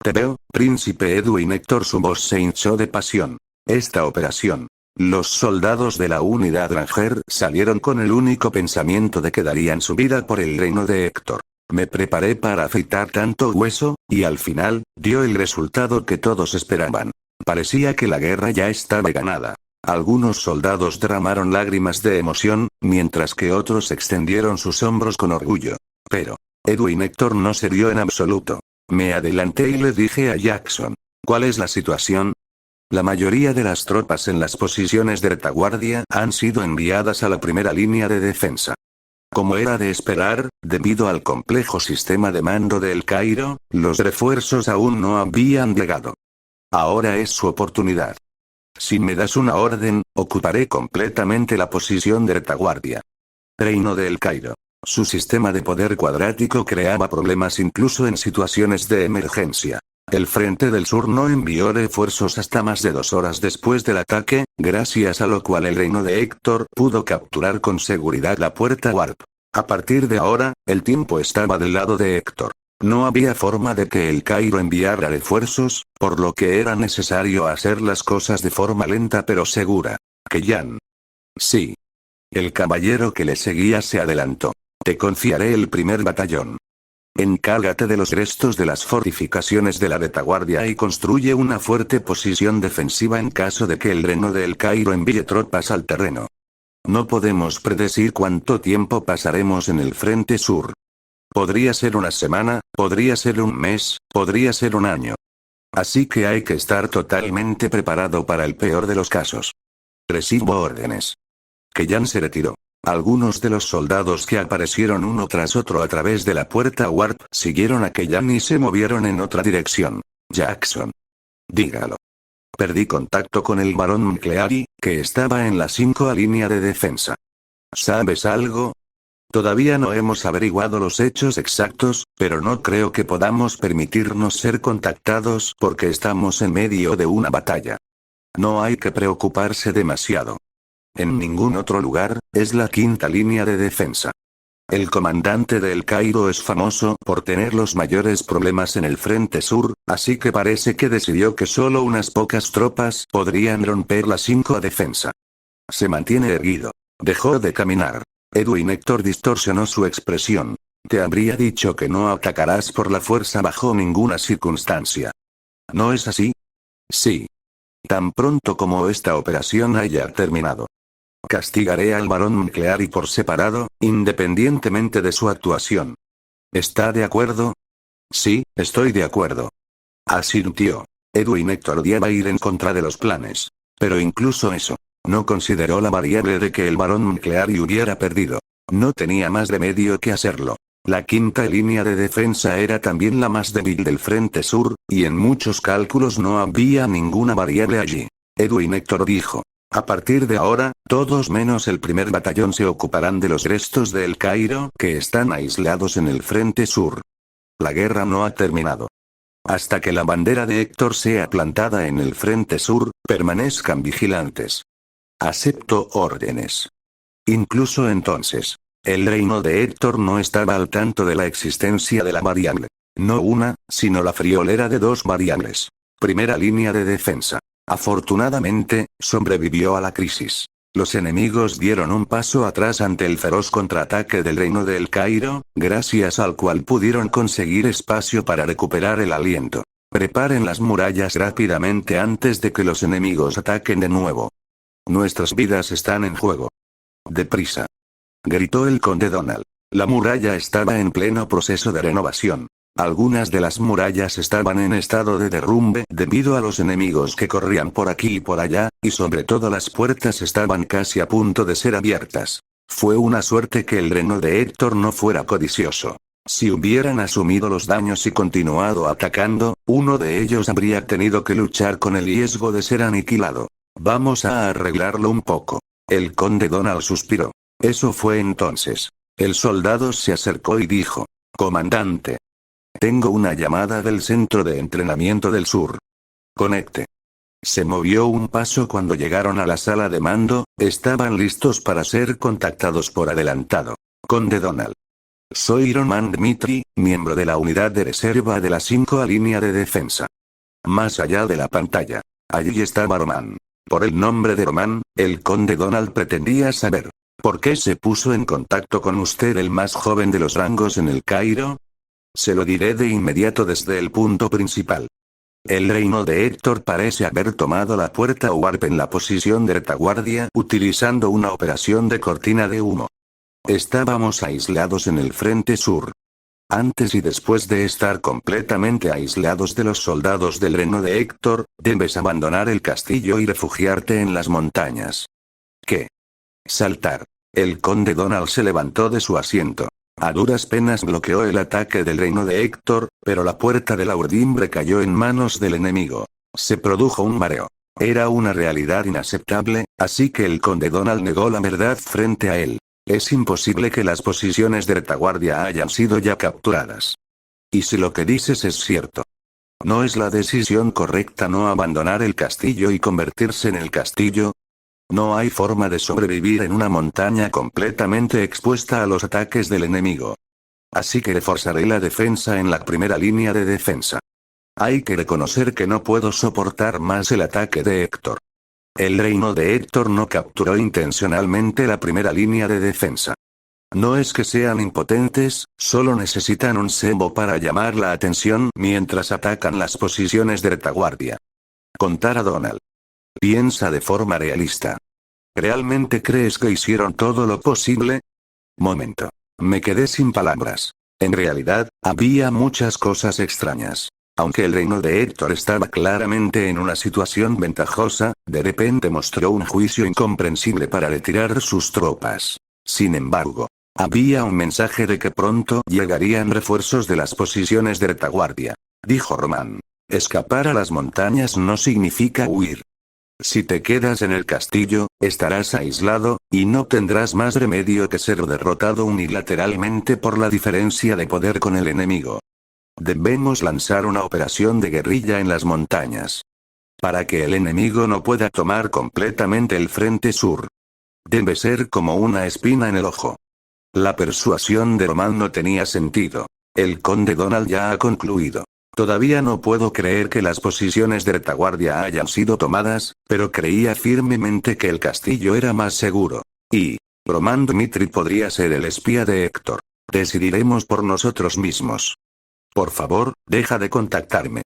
Te veo, príncipe Edwin Hector. Su voz se hinchó de pasión. Esta operación. Los soldados de la unidad Ranger salieron con el único pensamiento de que darían su vida por el reino de Hector. Me preparé para afeitar tanto hueso, y al final, dio el resultado que todos esperaban. Parecía que la guerra ya estaba ganada. Algunos soldados derramaron lágrimas de emoción, mientras que otros extendieron sus hombros con orgullo. Pero, Edwin Hector no se dio en absoluto. Me adelanté y le dije a Jackson: ¿cuál es la situación? La mayoría de las tropas en las posiciones de retaguardia han sido enviadas a la primera línea de defensa. Como era de esperar, debido al complejo sistema de mando de El Cairo, los refuerzos aún no habían llegado. Ahora es su oportunidad. Si me das una orden, ocuparé completamente la posición de retaguardia. Reino de El Cairo. Su sistema de poder cuadrático creaba problemas incluso en situaciones de emergencia. El frente del sur no envió refuerzos hasta más de 2 horas después del ataque, gracias a lo cual el reino de Hector pudo capturar con seguridad la puerta Warp. A partir de ahora, el tiempo estaba del lado de Hector. No había forma de que El Cairo enviara refuerzos, por lo que era necesario hacer las cosas de forma lenta pero segura. Kellan. Sí. El caballero que le seguía se adelantó. Te confiaré el primer batallón. Encárgate de los restos de las fortificaciones de la retaguardia y construye una fuerte posición defensiva en caso de que el reino de El Cairo envíe tropas al terreno. No podemos predecir cuánto tiempo pasaremos en el frente sur. Podría ser una semana, podría ser un mes, podría ser un año. Así que hay que estar totalmente preparado para el peor de los casos. Recibo órdenes. Kellan se retiró. Algunos de los soldados que aparecieron uno tras otro a través de la puerta Warp siguieron a Kellan y se movieron en otra dirección. Jackson. Dígalo. Perdí contacto con el barón McCleary, que estaba en la 5 línea de defensa. ¿Sabes algo? Todavía no hemos averiguado los hechos exactos, pero no creo que podamos permitirnos ser contactados porque estamos en medio de una batalla. No hay que preocuparse demasiado. En ningún otro lugar, es la 5 línea de defensa. El comandante de El Cairo es famoso por tener los mayores problemas en el frente sur, así que parece que decidió que solo unas pocas tropas podrían romper la 5 defensa. Se mantiene erguido. Dejó de caminar. Edwin Hector distorsionó su expresión. Te habría dicho que no atacarás por la fuerza bajo ninguna circunstancia. ¿No es así? Sí. Tan pronto como esta operación haya terminado. Castigaré al barón McCleary por separado, independientemente de su actuación. ¿Está de acuerdo? Sí, estoy de acuerdo. Asintió. Edwin Héctor odiaba ir en contra de los planes. Pero incluso eso. No consideró la variable de que el barón McCleary hubiera perdido. No tenía más remedio que hacerlo. La quinta línea de defensa era también la más débil del frente sur, y en muchos cálculos no había ninguna variable allí. Edwin Héctor dijo. A partir de ahora, todos menos el primer batallón se ocuparán de los restos de El Cairo que están aislados en el frente sur. La guerra no ha terminado. Hasta que la bandera de Héctor sea plantada en el frente sur, permanezcan vigilantes. Acepto órdenes. Incluso entonces, el reino de Héctor no estaba al tanto de la existencia de la variable. No una, sino la friolera de dos variables. Primera línea de defensa. Afortunadamente, sobrevivió a la crisis. Los enemigos dieron un paso atrás ante el feroz contraataque del reino de El Cairo, gracias al cual pudieron conseguir espacio para recuperar el aliento. Preparen las murallas rápidamente antes de que los enemigos ataquen de nuevo. Nuestras vidas están en juego. Deprisa. Gritó el conde Donald. La muralla estaba en pleno proceso de renovación. Algunas de las murallas estaban en estado de derrumbe debido a los enemigos que corrían por aquí y por allá, y sobre todo las puertas estaban casi a punto de ser abiertas. Fue una suerte que el reino de Héctor no fuera codicioso. Si hubieran asumido los daños y continuado atacando, uno de ellos habría tenido que luchar con el riesgo de ser aniquilado. Vamos a arreglarlo un poco. El conde Donald suspiró. Eso fue entonces. El soldado se acercó y dijo. Comandante. Tengo una llamada del centro de entrenamiento del sur. Conecte. Se movió un paso cuando llegaron a la sala de mando, estaban listos para ser contactados por adelantado. Conde Donald. Soy Roman Dmitri, miembro de la unidad de reserva de la 5 línea de defensa. Más allá de la pantalla. Allí estaba Roman. Por el nombre de Roman, el conde Donald pretendía saber. ¿Por qué se puso en contacto con usted el más joven de los rangos en El Cairo? Se lo diré de inmediato desde el punto principal. El reino de Héctor parece haber tomado la puerta Warp en la posición de retaguardia utilizando una operación de cortina de humo. Estábamos aislados en el frente sur. Antes y después de estar completamente aislados de los soldados del reino de Héctor, debes abandonar el castillo y refugiarte en las montañas. ¿Qué? Saltar. El conde Donald se levantó de su asiento. A duras penas bloqueó el ataque del reino de Héctor, pero la puerta de la urdimbre cayó en manos del enemigo. Se produjo un mareo. Era una realidad inaceptable, así que el conde Donald negó la verdad frente a él. Es imposible que las posiciones de retaguardia hayan sido ya capturadas. ¿Y si lo que dices es cierto? ¿No es la decisión correcta no abandonar el castillo y convertirse en el castillo? No hay forma de sobrevivir en una montaña completamente expuesta a los ataques del enemigo. Así que reforzaré la defensa en la primera línea de defensa. Hay que reconocer que no puedo soportar más el ataque de Héctor. El reino de Héctor no capturó intencionalmente la primera línea de defensa. No es que sean impotentes, solo necesitan un cebo para llamar la atención mientras atacan las posiciones de retaguardia. Contar a Donald. Piensa de forma realista. ¿Realmente crees que hicieron todo lo posible? Momento. Me quedé sin palabras. En realidad, había muchas cosas extrañas. Aunque el reino de Héctor estaba claramente en una situación ventajosa, de repente mostró un juicio incomprensible para retirar sus tropas. Sin embargo, había un mensaje de que pronto llegarían refuerzos de las posiciones de retaguardia. Dijo Roman. Escapar a las montañas no significa huir. Si te quedas en el castillo, estarás aislado, y no tendrás más remedio que ser derrotado unilateralmente por la diferencia de poder con el enemigo. Debemos lanzar una operación de guerrilla en las montañas. Para que el enemigo no pueda tomar completamente el frente sur. Debe ser como una espina en el ojo. La persuasión de Roman no tenía sentido. El conde Donald ya ha concluido. Todavía no puedo creer que las posiciones de retaguardia hayan sido tomadas, pero creía firmemente que el castillo era más seguro. Y Roman Dmitri podría ser el espía de Héctor. Decidiremos por nosotros mismos. Por favor, deja de contactarme.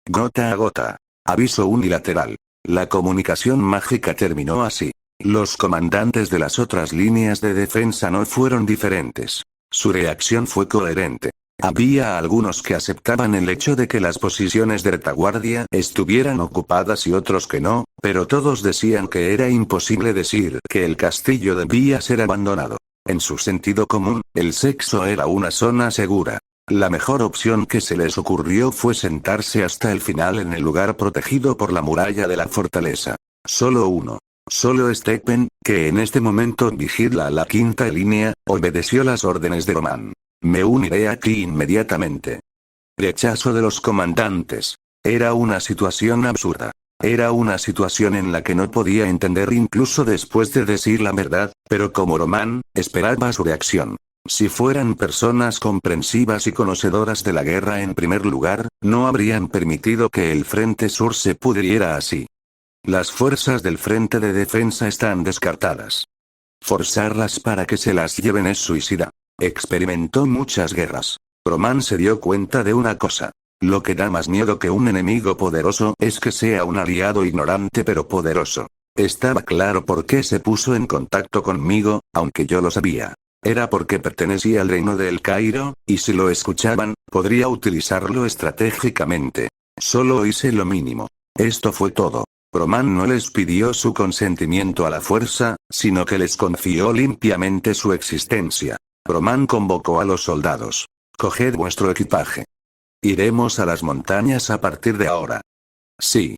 Gota a gota. Aviso unilateral. La comunicación mágica terminó así. Los comandantes de las otras líneas de defensa no fueron diferentes. Su reacción fue coherente. Había algunos que aceptaban el hecho de que las posiciones de retaguardia estuvieran ocupadas y otros que no, pero todos decían que era imposible decir que el castillo debía ser abandonado. En su sentido común, el sexo era una zona segura. La mejor opción que se les ocurrió fue sentarse hasta el final en el lugar protegido por la muralla de la fortaleza. Solo uno. Solo Stephen, que en este momento vigila a la quinta línea, obedeció las órdenes de Roman. Me uniré aquí inmediatamente. Rechazo de los comandantes. Era una situación absurda. Era una situación en la que no podía entender incluso después de decir la verdad, pero como Roman, esperaba su reacción. Si fueran personas comprensivas y conocedoras de la guerra en primer lugar, no habrían permitido que el Frente Sur se pudriera así. Las fuerzas del Frente de Defensa están descartadas. Forzarlas para que se las lleven es suicida. Experimentó muchas guerras. Roman se dio cuenta de una cosa. Lo que da más miedo que un enemigo poderoso es que sea un aliado ignorante pero poderoso. Estaba claro por qué se puso en contacto conmigo, aunque yo lo sabía. Era porque pertenecía al reino de El Cairo, y si lo escuchaban, podría utilizarlo estratégicamente. Solo hice lo mínimo. Esto fue todo. Roman no les pidió su consentimiento a la fuerza, sino que les confió limpiamente su existencia. Roman convocó a los soldados. Coged vuestro equipaje. Iremos a las montañas a partir de ahora. Sí.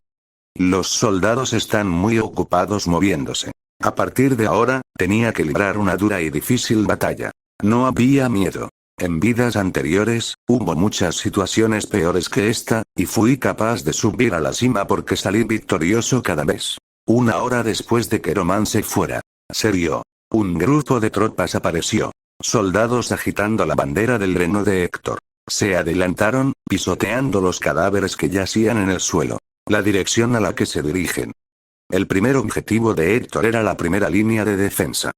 Los soldados están muy ocupados moviéndose. A partir de ahora, tenía que librar una dura y difícil batalla. No había miedo. En vidas anteriores, hubo muchas situaciones peores que esta, y fui capaz de subir a la cima porque salí victorioso cada vez. Una hora después de que Roman se fuera. Se vio. Un grupo de tropas apareció. Soldados agitando la bandera del reino de Héctor. Se adelantaron, pisoteando los cadáveres que yacían en el suelo. La dirección a la que se dirigen. El primer objetivo de Héctor era la primera línea de defensa.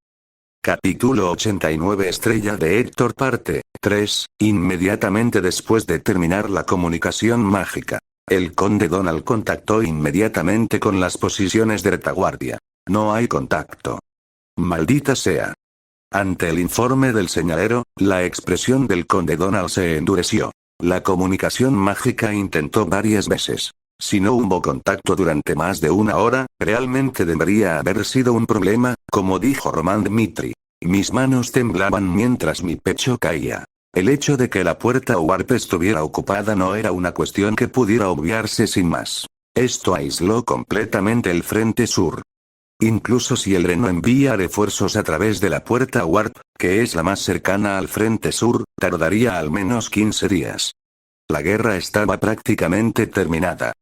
Capítulo 89 Estrella de Héctor parte 3, inmediatamente después de terminar la comunicación mágica. El conde Donald contactó inmediatamente con las posiciones de retaguardia. No hay contacto. Maldita sea. Ante el informe del señalero, la expresión del conde Donald se endureció. La comunicación mágica intentó varias veces. Si no hubo contacto durante más de una hora, realmente debería haber sido un problema, como dijo Roman Dmitri. Mis manos temblaban mientras mi pecho caía. El hecho de que la puerta Warp estuviera ocupada no era una cuestión que pudiera obviarse sin más. Esto aisló completamente el Frente Sur. Incluso si el Reno envía refuerzos a través de la puerta Warp, que es la más cercana al Frente Sur, tardaría al menos 15 días. La guerra estaba prácticamente terminada.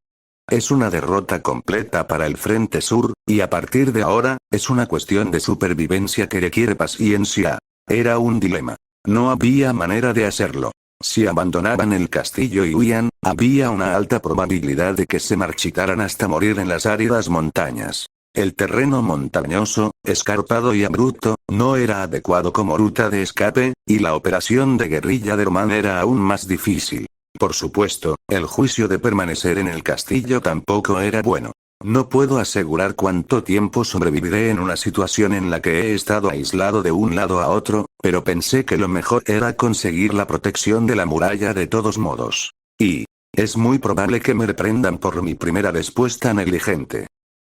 Es una derrota completa para el Frente Sur, y a partir de ahora, es una cuestión de supervivencia que requiere paciencia. Era un dilema. No había manera de hacerlo. Si abandonaban el castillo y huían, había una alta probabilidad de que se marchitaran hasta morir en las áridas montañas. El terreno montañoso, escarpado y abrupto, no era adecuado como ruta de escape, y la operación de guerrilla de Roman era aún más difícil. Por supuesto, el juicio de permanecer en el castillo tampoco era bueno. No puedo asegurar cuánto tiempo sobreviviré en una situación en la que he estado aislado de un lado a otro, pero pensé que lo mejor era conseguir la protección de la muralla de todos modos. Y es muy probable que me reprendan por mi primera respuesta negligente.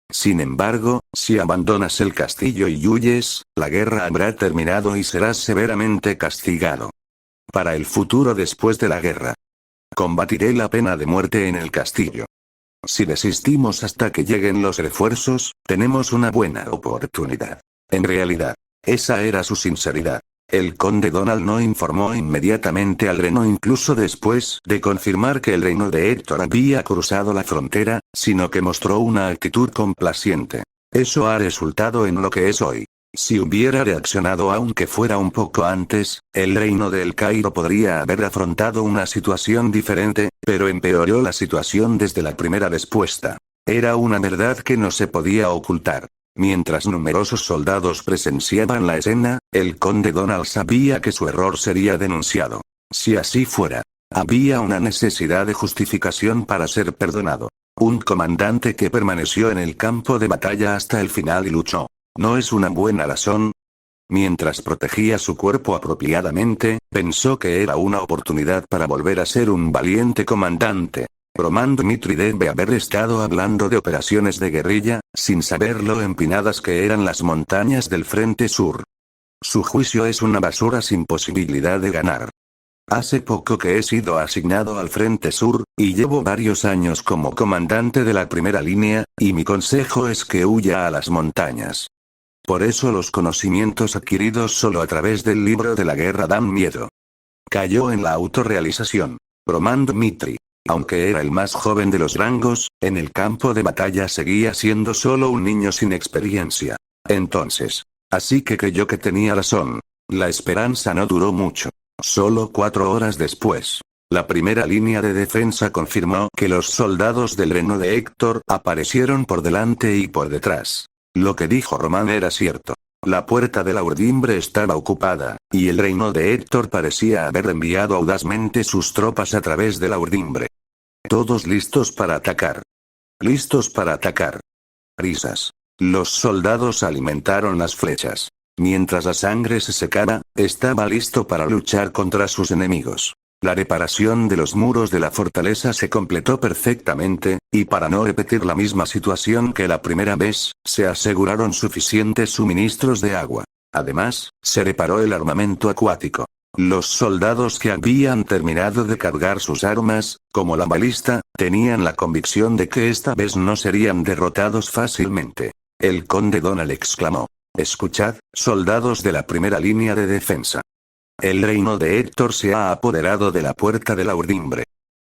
Sin embargo, si abandonas el castillo y huyes, la guerra habrá terminado y serás severamente castigado. Para el futuro después de la guerra. Combatiré la pena de muerte en el castillo. Si desistimos hasta que lleguen los refuerzos, tenemos una buena oportunidad. En realidad, esa era su sinceridad. El conde Donald no informó inmediatamente al Reno incluso después de confirmar que el reino de Héctor había cruzado la frontera, sino que mostró una actitud complaciente. Eso ha resultado en lo que es hoy. Si hubiera reaccionado aunque fuera un poco antes, el reino de El Cairo podría haber afrontado una situación diferente, pero empeoró la situación desde la primera respuesta. Era una verdad que no se podía ocultar. Mientras numerosos soldados presenciaban la escena, el conde Donald sabía que su error sería denunciado. Si así fuera, había una necesidad de justificación para ser perdonado. Un comandante que permaneció en el campo de batalla hasta el final y luchó. ¿No es una buena razón? Mientras protegía su cuerpo apropiadamente, pensó que era una oportunidad para volver a ser un valiente comandante. Roman Dmitri debe haber estado hablando de operaciones de guerrilla, sin saber lo empinadas que eran las montañas del Frente Sur. Su juicio es una basura sin posibilidad de ganar. Hace poco que he sido asignado al Frente Sur, y llevo varios años como comandante de la primera línea, y mi consejo es que huya a las montañas. Por eso los conocimientos adquiridos solo a través del libro de la guerra dan miedo. Cayó en la autorrealización. Roman Dmitri, aunque era el más joven de los rangos, en el campo de batalla seguía siendo solo un niño sin experiencia. Entonces, así que creyó que tenía razón. La esperanza no duró mucho. Solo 4 horas después, la primera línea de defensa confirmó que los soldados del reino de Héctor aparecieron por delante y por detrás. Lo que dijo Roman era cierto. La puerta de la urdimbre estaba ocupada, y el reino de Héctor parecía haber enviado audazmente sus tropas a través de la urdimbre. Todos listos para atacar. Listos para atacar. Risas. Los soldados alimentaron las flechas. Mientras la sangre se secaba, estaba listo para luchar contra sus enemigos. La reparación de los muros de la fortaleza se completó perfectamente, y para no repetir la misma situación que la primera vez, se aseguraron suficientes suministros de agua. Además, se reparó el armamento acuático. Los soldados que habían terminado de cargar sus armas, como la balista, tenían la convicción de que esta vez no serían derrotados fácilmente. El conde Donald exclamó: «Escuchad, soldados de la primera línea de defensa. El reino de Héctor se ha apoderado de la puerta de la urdimbre.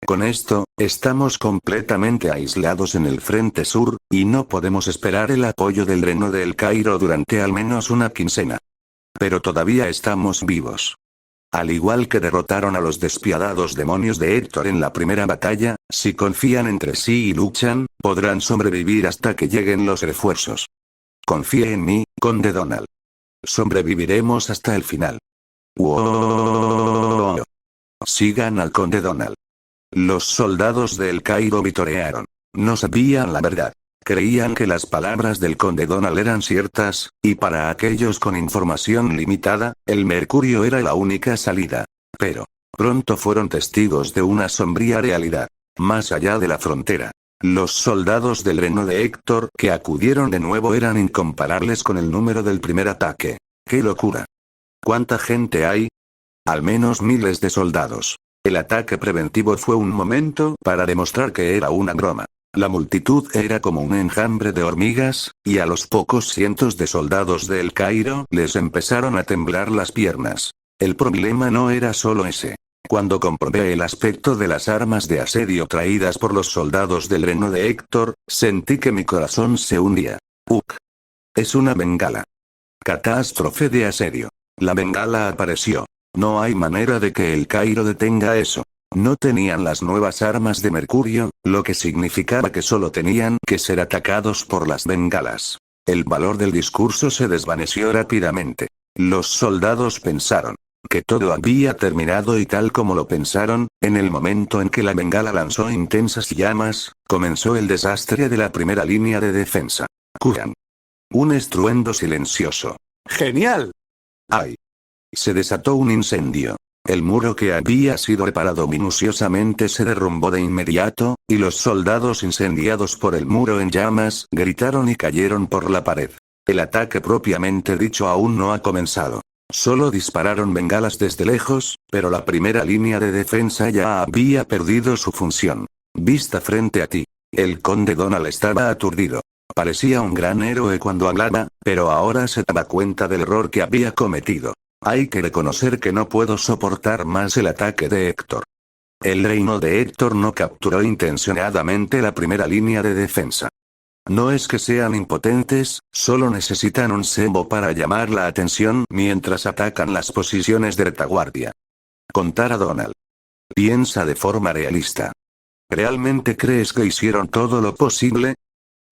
Con esto, estamos completamente aislados en el frente sur, y no podemos esperar el apoyo del reino de El Cairo durante al menos una quincena. Pero todavía estamos vivos. Al igual que derrotaron a los despiadados demonios de Héctor en la primera batalla, si confían entre sí y luchan, podrán sobrevivir hasta que lleguen los refuerzos. Confíe en mí, conde Donald. Sobreviviremos hasta el final». ¡Wow! Sigan al conde Donald. Los soldados de El Cairo vitorearon. No sabían la verdad. Creían que las palabras del conde Donald eran ciertas, y para aquellos con información limitada, el mercurio era la única salida. Pero, pronto fueron testigos de una sombría realidad. Más allá de la frontera, los soldados del reino de Héctor que acudieron de nuevo eran incomparables con el número del primer ataque. ¡Qué locura! ¿Cuánta gente hay? Al menos miles de soldados. El ataque preventivo fue un momento para demostrar que era una broma. La multitud era como un enjambre de hormigas, y a los pocos cientos de soldados de El Cairo les empezaron a temblar las piernas. El problema no era solo ese. Cuando comprobé el aspecto de las armas de asedio traídas por los soldados del reino de Héctor, sentí que mi corazón se hundía. ¡Uk! Es una bengala. Catástrofe de asedio. La bengala apareció. No hay manera de que El Cairo detenga eso. No tenían las nuevas armas de mercurio, lo que significaba que solo tenían que ser atacados por las bengalas. El valor del discurso se desvaneció rápidamente. Los soldados pensaron que todo había terminado y tal como lo pensaron, en el momento en que la bengala lanzó intensas llamas, comenzó el desastre de la primera línea de defensa. ¡Curan! Un estruendo silencioso. ¡Genial! ¡Ay! Se desató un incendio. El muro que había sido reparado minuciosamente se derrumbó de inmediato, y los soldados incendiados por el muro en llamas gritaron y cayeron por la pared. El ataque propiamente dicho aún no ha comenzado. Solo dispararon bengalas desde lejos, pero la primera línea de defensa ya había perdido su función. Vista frente a ti. El conde Donald estaba aturdido. Parecía un gran héroe cuando hablaba, pero ahora se daba cuenta del error que había cometido. Hay que reconocer que no puedo soportar más el ataque de Héctor. El reino de Héctor no capturó intencionadamente la primera línea de defensa. No es que sean impotentes, solo necesitan un cebo para llamar la atención mientras atacan las posiciones de retaguardia. Contar a Donald. Piensa de forma realista. ¿Realmente crees que hicieron todo lo posible?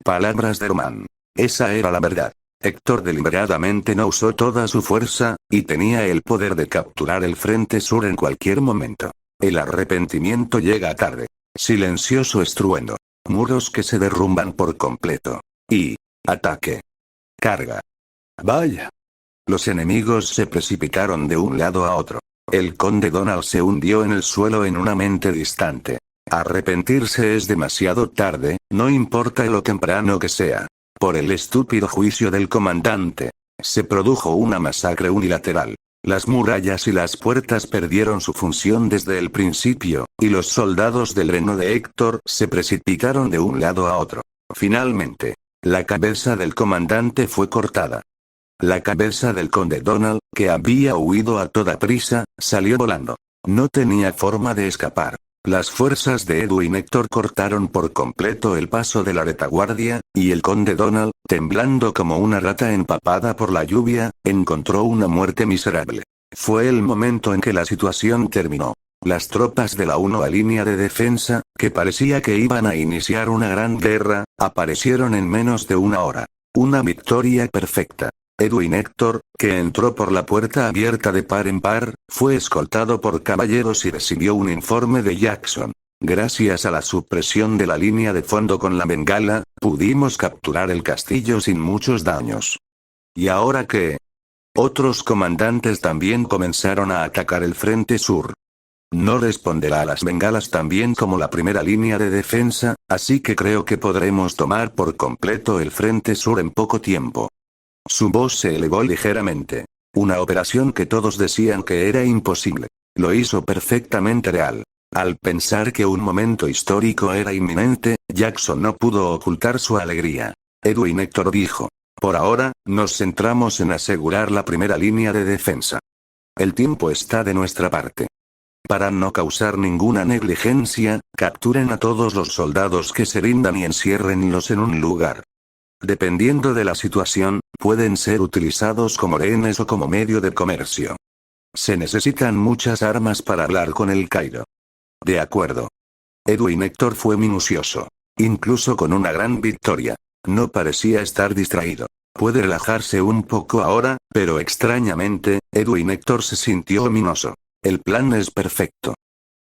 Palabras de Roman. Esa era la verdad. Héctor deliberadamente no usó toda su fuerza, y tenía el poder de capturar el frente sur en cualquier momento. El arrepentimiento llega tarde. Silencioso estruendo. Muros que se derrumban por completo. Y ataque. Carga. Vaya. Los enemigos se precipitaron de un lado a otro. El conde Donald se hundió en el suelo en una mente distante. Arrepentirse es demasiado tarde, no importa lo temprano que sea. Por el estúpido juicio del comandante, se produjo una masacre unilateral. Las murallas y las puertas perdieron su función desde el principio, y los soldados del reino de Héctor se precipitaron de un lado a otro. Finalmente, la cabeza del comandante fue cortada. La cabeza del conde Donald, que había huido a toda prisa, salió volando. No tenía forma de escapar. Las fuerzas de Edwin Héctor cortaron por completo el paso de la retaguardia, y el conde Donald, temblando como una rata empapada por la lluvia, encontró una muerte miserable. Fue el momento en que la situación terminó. Las tropas de la 1ª línea de defensa, que parecía que iban a iniciar una gran guerra, aparecieron en menos de una hora. Una victoria perfecta. Edwin Héctor, que entró por la puerta abierta de par en par, fue escoltado por caballeros y recibió un informe de Jackson. Gracias a la supresión de la línea de fondo con la bengala, pudimos capturar el castillo sin muchos daños. ¿Y ahora qué? Otros comandantes también comenzaron a atacar el frente sur. No responderá a las bengalas tan bien como la primera línea de defensa, así que creo que podremos tomar por completo el frente sur en poco tiempo. Su voz se elevó ligeramente. Una operación que todos decían que era imposible. Lo hizo perfectamente real. Al pensar que un momento histórico era inminente, Jackson no pudo ocultar su alegría. Edwin Héctor dijo: por ahora, nos centramos en asegurar la primera línea de defensa. El tiempo está de nuestra parte. Para no causar ninguna negligencia, capturen a todos los soldados que se rindan y enciérrenlos en un lugar. Dependiendo de la situación, pueden ser utilizados como rehenes o como medio de comercio. Se necesitan muchas armas para hablar con el Cairo. De acuerdo. Edwin Héctor fue minucioso. Incluso con una gran victoria, no parecía estar distraído. Puede relajarse un poco ahora, pero extrañamente, Edwin Héctor se sintió ominoso. El plan es perfecto.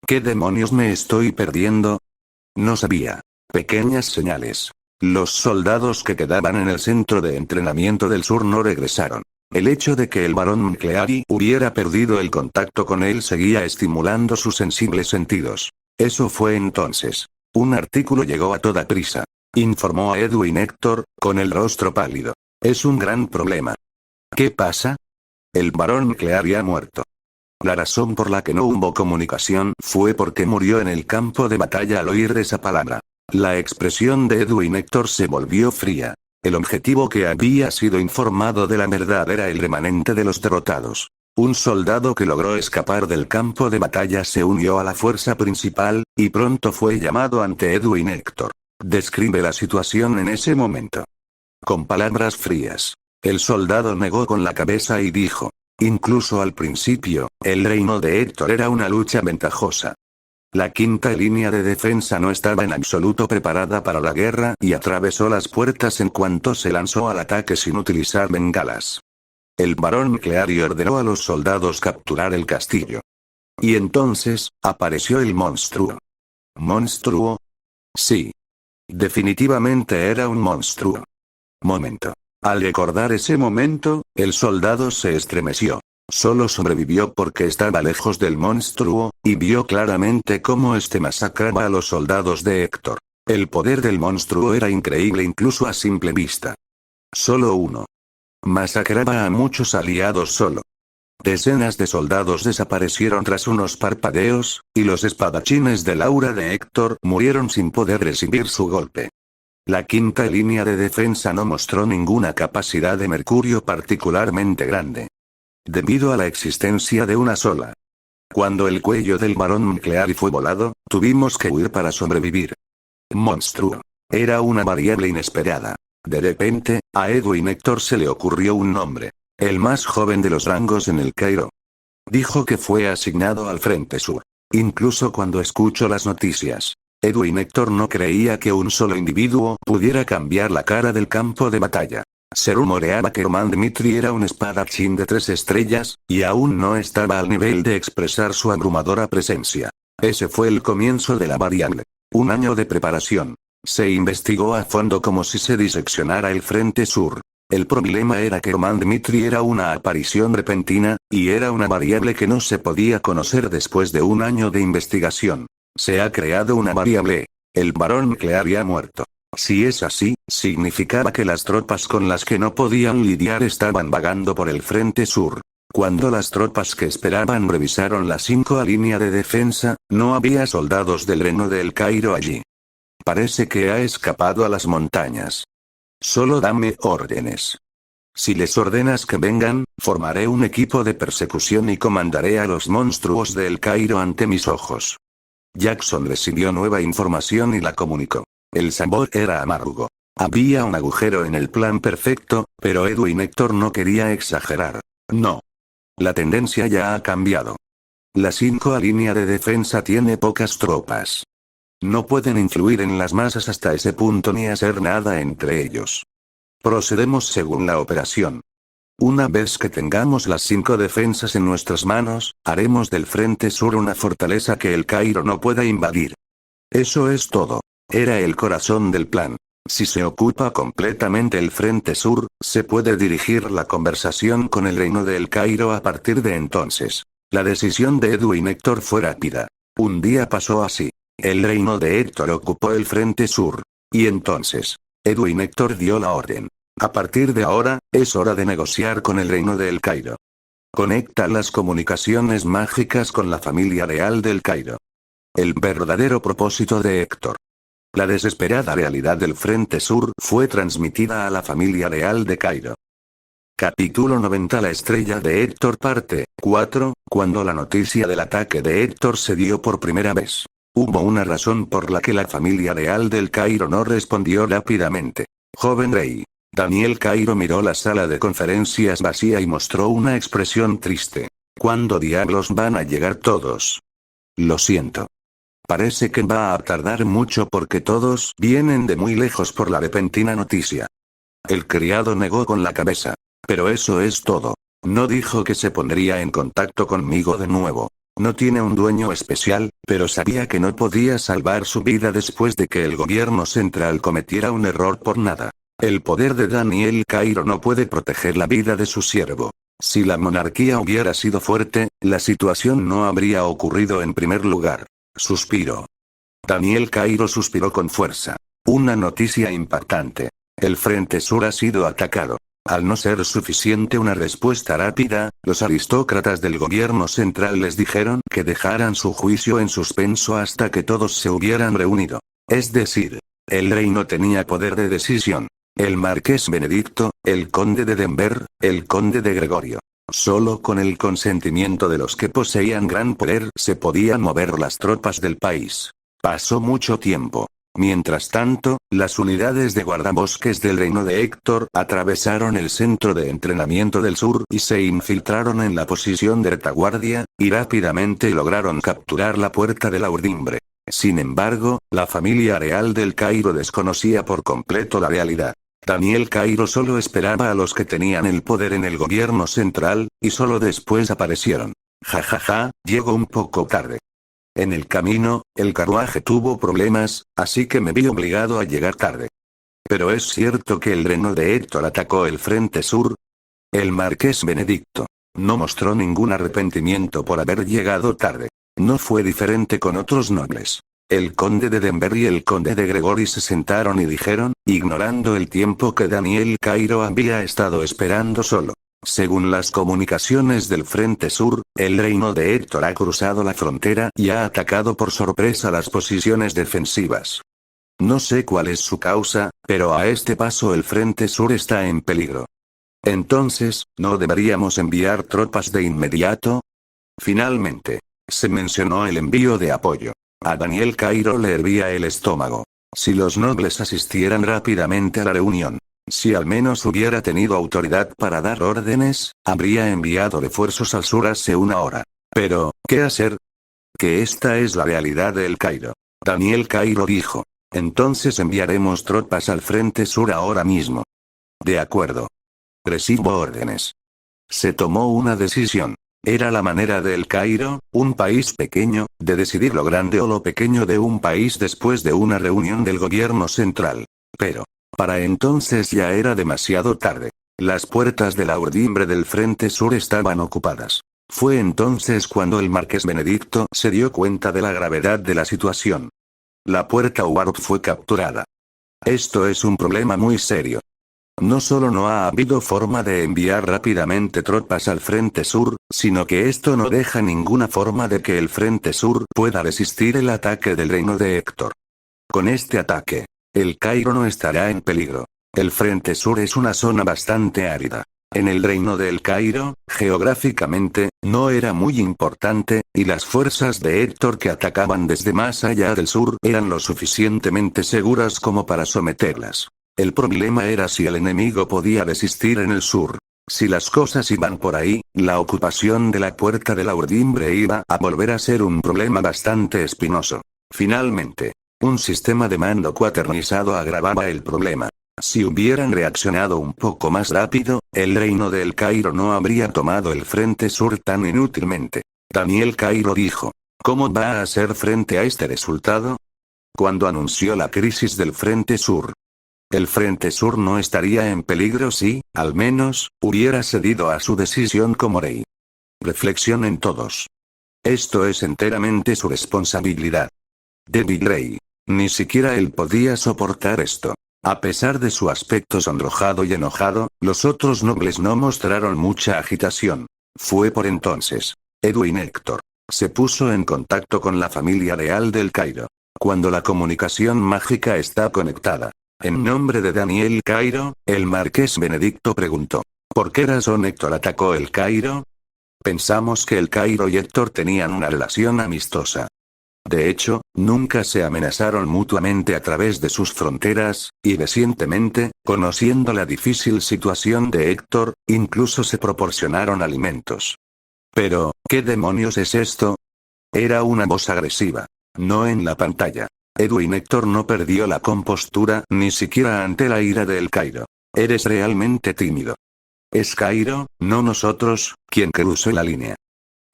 ¿Qué demonios me estoy perdiendo? No sabía. Pequeñas señales. Los soldados que quedaban en el centro de entrenamiento del sur no regresaron. El hecho de que el barón McCleary hubiera perdido el contacto con él seguía estimulando sus sensibles sentidos. Eso fue entonces. Un artículo llegó a toda prisa. Informó a Edwin Héctor, con el rostro pálido. Es un gran problema. ¿Qué pasa? El barón McCleary ha muerto. La razón por la que no hubo comunicación fue porque murió en el campo de batalla al oír esa palabra. La expresión de Edwin Héctor se volvió fría. El objetivo que había sido informado de la verdad era el remanente de los derrotados. Un soldado que logró escapar del campo de batalla se unió a la fuerza principal, y pronto fue llamado ante Edwin Héctor. Describe la situación en ese momento. Con palabras frías. El soldado negó con la cabeza y dijo: incluso al principio, el reino de Héctor era una lucha ventajosa. La 5ª línea de defensa no estaba en absoluto preparada para la guerra y atravesó las puertas en cuanto se lanzó al ataque sin utilizar bengalas. El barón McCleary ordenó a los soldados capturar el castillo. Y entonces, apareció el monstruo. ¿Monstruo? Sí. Definitivamente era un monstruo. Momento. Al recordar ese momento, el soldado se estremeció. Solo sobrevivió porque estaba lejos del monstruo, y vio claramente cómo este masacraba a los soldados de Héctor. El poder del monstruo era increíble incluso a simple vista. Solo uno. Masacraba a muchos aliados solo. Decenas de soldados desaparecieron tras unos parpadeos, y los espadachines del aura de Héctor murieron sin poder recibir su golpe. La 5ª línea de defensa no mostró ninguna capacidad de mercurio particularmente grande. Debido a la existencia de una sola. Cuando el cuello del barón McCleary fue volado, tuvimos que huir para sobrevivir. Monstruo. Era una variable inesperada. De repente, a Edwin Héctor se le ocurrió un nombre. El más joven de los rangos en el Cairo. Dijo que fue asignado al frente sur. Incluso cuando escuchó las noticias, Edwin Héctor no creía que un solo individuo pudiera cambiar la cara del campo de batalla. Se rumoreaba que Roman Dmitri era un espadachín de 3 estrellas, y aún no estaba al nivel de expresar su abrumadora presencia. Ese fue el comienzo de la variable. Un año de preparación. Se investigó a fondo como si se diseccionara el frente sur. El problema era que Oman Dmitri era una aparición repentina, y era una variable que no se podía conocer después de un año de investigación. Se ha creado una variable. El varón nuclear ya ha muerto. Si es así, significaba que las tropas con las que no podían lidiar estaban vagando por el frente sur. Cuando las tropas que esperaban revisaron la 5 línea de defensa, no había soldados del Reino de El Cairo allí. Parece que ha escapado a las montañas. Solo dame órdenes. Si les ordenas que vengan, formaré un equipo de persecución y comandaré a los monstruos de El Cairo ante mis ojos. Jackson recibió nueva información y la comunicó. El sabor era amargo. Había un agujero en el plan perfecto, pero Edwin Héctor no quería exagerar. No. La tendencia ya ha cambiado. La 5 línea de defensa tiene pocas tropas. No pueden influir en las masas hasta ese punto ni hacer nada entre ellos. Procedemos según la operación. Una vez que tengamos las 5 defensas en nuestras manos, haremos del frente sur una fortaleza que El Cairo no pueda invadir. Eso es todo. Era el corazón del plan. Si se ocupa completamente el frente sur, se puede dirigir la conversación con el reino de El Cairo a partir de entonces. La decisión de Edwin Héctor fue rápida. Un día pasó así. El reino de Héctor ocupó el frente sur. Y entonces, Edwin Héctor dio la orden. A partir de ahora, es hora de negociar con el reino de El Cairo. Conecta las comunicaciones mágicas con la familia real del Cairo. El verdadero propósito de Héctor. La desesperada realidad del Frente Sur fue transmitida a la familia real de Cairo. Capítulo 90. La estrella de Héctor parte 4. Cuando la noticia del ataque de Héctor se dio por primera vez, hubo una razón por la que la familia real del Cairo no respondió rápidamente. Joven rey. Daniel Cairo miró la sala de conferencias vacía y mostró una expresión triste. ¿Cuándo diablos van a llegar todos? Lo siento. Parece que va a tardar mucho porque todos vienen de muy lejos por la repentina noticia. El criado negó con la cabeza. Pero eso es todo. No dijo que se pondría en contacto conmigo de nuevo. No tiene un dueño especial, pero sabía que no podía salvar su vida después de que el gobierno central cometiera un error por nada. El poder de Daniel Cairo no puede proteger la vida de su siervo. Si la monarquía hubiera sido fuerte, la situación no habría ocurrido en primer lugar. Suspiró. Daniel Cairo suspiró con fuerza. Una noticia impactante. El frente sur ha sido atacado. Al no ser suficiente una respuesta rápida, los aristócratas del gobierno central les dijeron que dejaran su juicio en suspenso hasta que todos se hubieran reunido. Es decir, el rey no tenía poder de decisión. El marqués Benedicto, el conde de Denver, el conde de Gregorio. Solo con el consentimiento de los que poseían gran poder se podían mover las tropas del país. Pasó mucho tiempo. Mientras tanto, las unidades de guardabosques del reino de Héctor atravesaron el centro de entrenamiento del sur y se infiltraron en la posición de retaguardia, y rápidamente lograron capturar la puerta de la urdimbre. Sin embargo, la familia real del Cairo desconocía por completo la realidad. Daniel Cairo solo esperaba a los que tenían el poder en el gobierno central, y solo después aparecieron. Llegó un poco tarde. En el camino, el carruaje tuvo problemas, así que me vi obligado a llegar tarde. Pero es cierto que el reino de Héctor atacó el frente sur. El marqués Benedicto no mostró ningún arrepentimiento por haber llegado tarde. No fue diferente con otros nobles. El conde de Denver y el conde de Gregory se sentaron y dijeron, ignorando el tiempo que Daniel Cairo había estado esperando solo. Según las comunicaciones del Frente Sur, el reino de Héctor ha cruzado la frontera y ha atacado por sorpresa las posiciones defensivas. No sé cuál es su causa, pero a este paso el Frente Sur está en peligro. Entonces, ¿no deberíamos enviar tropas de inmediato? Finalmente, se mencionó el envío de apoyo. A Daniel Cairo le hervía el estómago. Si los nobles asistieran rápidamente a la reunión, si al menos hubiera tenido autoridad para dar órdenes, habría enviado refuerzos al sur hace una hora. Pero, ¿qué hacer? Que esta es la realidad de El Cairo. Daniel Cairo dijo. Entonces enviaremos tropas al frente sur ahora mismo. De acuerdo. Recibo órdenes. Se tomó una decisión. Era la manera de El Cairo, un país pequeño, de decidir lo grande o lo pequeño de un país después de una reunión del gobierno central. Pero, para entonces ya era demasiado tarde. Las puertas de la urdimbre del frente sur estaban ocupadas. Fue entonces cuando el marqués Benedicto se dio cuenta de la gravedad de la situación. La puerta Warp fue capturada. Esto es un problema muy serio. No solo no ha habido forma de enviar rápidamente tropas al frente sur, sino que esto no deja ninguna forma de que el frente sur pueda resistir el ataque del reino de Héctor. Con este ataque, el Cairo no estará en peligro. El frente sur es una zona bastante árida. En el reino del Cairo, geográficamente, no era muy importante, y las fuerzas de Héctor que atacaban desde más allá del sur eran lo suficientemente seguras como para someterlas. El problema era si el enemigo podía resistir en el sur. Si las cosas iban por ahí, la ocupación de la puerta de la urdimbre iba a volver a ser un problema bastante espinoso. Finalmente, un sistema de mando cuaternizado agravaba el problema. Si hubieran reaccionado un poco más rápido, el reino del Cairo no habría tomado el frente sur tan inútilmente. Daniel Cairo dijo: ¿Cómo va a hacer frente a este resultado? Cuando anunció la crisis del frente sur. El frente sur no estaría en peligro si, al menos, hubiera cedido a su decisión como rey. Reflexionen todos. Esto es enteramente su responsabilidad. David Rey. Ni siquiera él podía soportar esto. A pesar de su aspecto sonrojado y enojado, los otros nobles no mostraron mucha agitación. Fue por entonces. Edwin Héctor se puso en contacto con la familia real del Cairo. Cuando la comunicación mágica está conectada. En nombre de Daniel Cairo, el marqués Benedicto preguntó: ¿por qué razón Héctor atacó el Cairo? Pensamos que el Cairo y Héctor tenían una relación amistosa. De hecho, nunca se amenazaron mutuamente a través de sus fronteras, y recientemente, conociendo la difícil situación de Héctor, incluso se proporcionaron alimentos. Pero, ¿qué demonios es esto? Era una voz agresiva. No en la pantalla. Edwin Héctor no perdió la compostura ni siquiera ante la ira del Cairo. Eres realmente tímido. Es Cairo, no nosotros, quien cruzó la línea.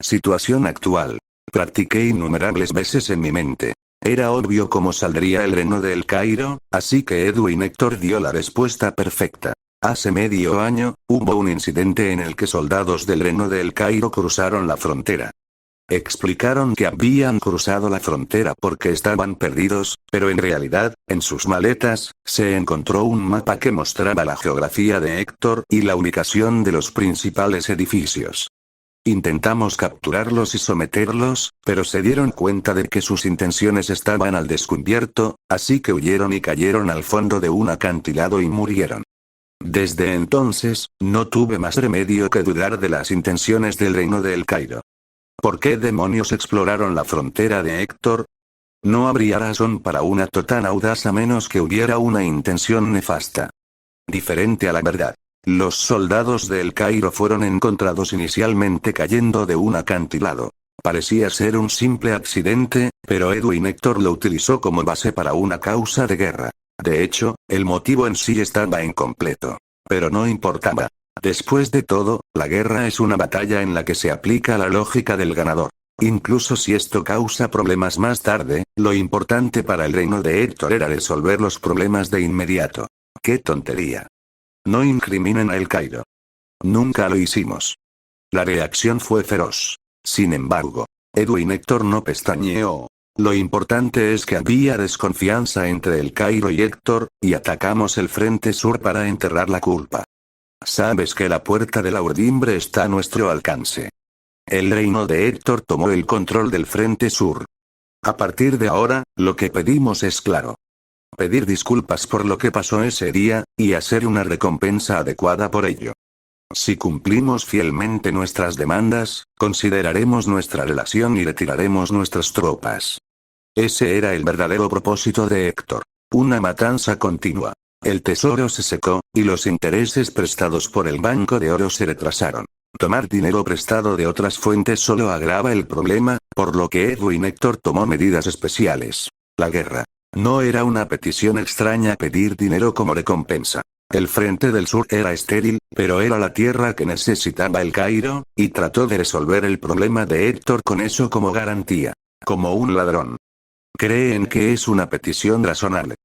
Situación actual. Practiqué innumerables veces en mi mente. Era obvio cómo saldría el reino del Cairo, así que Edwin Héctor dio la respuesta perfecta. Hace medio año, hubo un incidente en el que soldados del reino del Cairo cruzaron la frontera. Explicaron que habían cruzado la frontera porque estaban perdidos, pero en realidad, en sus maletas, se encontró un mapa que mostraba la geografía de Héctor y la ubicación de los principales edificios. Intentamos capturarlos y someterlos, pero se dieron cuenta de que sus intenciones estaban al descubierto, así que huyeron y cayeron al fondo de un acantilado y murieron. Desde entonces, no tuve más remedio que dudar de las intenciones del reino del Cairo. ¿Por qué demonios exploraron la frontera de Héctor? No habría razón para un acto tan audaz a menos que hubiera una intención nefasta. Diferente a la verdad. Los soldados del Cairo fueron encontrados inicialmente cayendo de un acantilado. Parecía ser un simple accidente, pero Edwin Héctor lo utilizó como base para una causa de guerra. De hecho, el motivo en sí estaba incompleto. Pero no importaba. Después de todo, la guerra es una batalla en la que se aplica la lógica del ganador. Incluso si esto causa problemas más tarde, lo importante para el reino de Héctor era resolver los problemas de inmediato. ¡Qué tontería! No incriminen a El Cairo. Nunca lo hicimos. La reacción fue feroz. Sin embargo, Edwin Héctor no pestañeó. Lo importante es que había desconfianza entre El Cairo y Héctor, y atacamos el frente sur para enterrar la culpa. Sabes que la puerta de la urdimbre está a nuestro alcance. El reino de Héctor tomó el control del frente sur. A partir de ahora, lo que pedimos es claro. Pedir disculpas por lo que pasó ese día, y hacer una recompensa adecuada por ello. Si cumplimos fielmente nuestras demandas, consideraremos nuestra relación y retiraremos nuestras tropas. Ese era el verdadero propósito de Héctor. Una matanza continua. El tesoro se secó, y los intereses prestados por el Banco de Oro se retrasaron. Tomar dinero prestado de otras fuentes solo agrava el problema, por lo que Edwin Héctor tomó medidas especiales. La guerra. No era una petición extraña pedir dinero como recompensa. El frente del sur era estéril, pero era la tierra que necesitaba el Cairo, y trató de resolver el problema de Héctor con eso como garantía. Como un ladrón. Creen que es una petición razonable.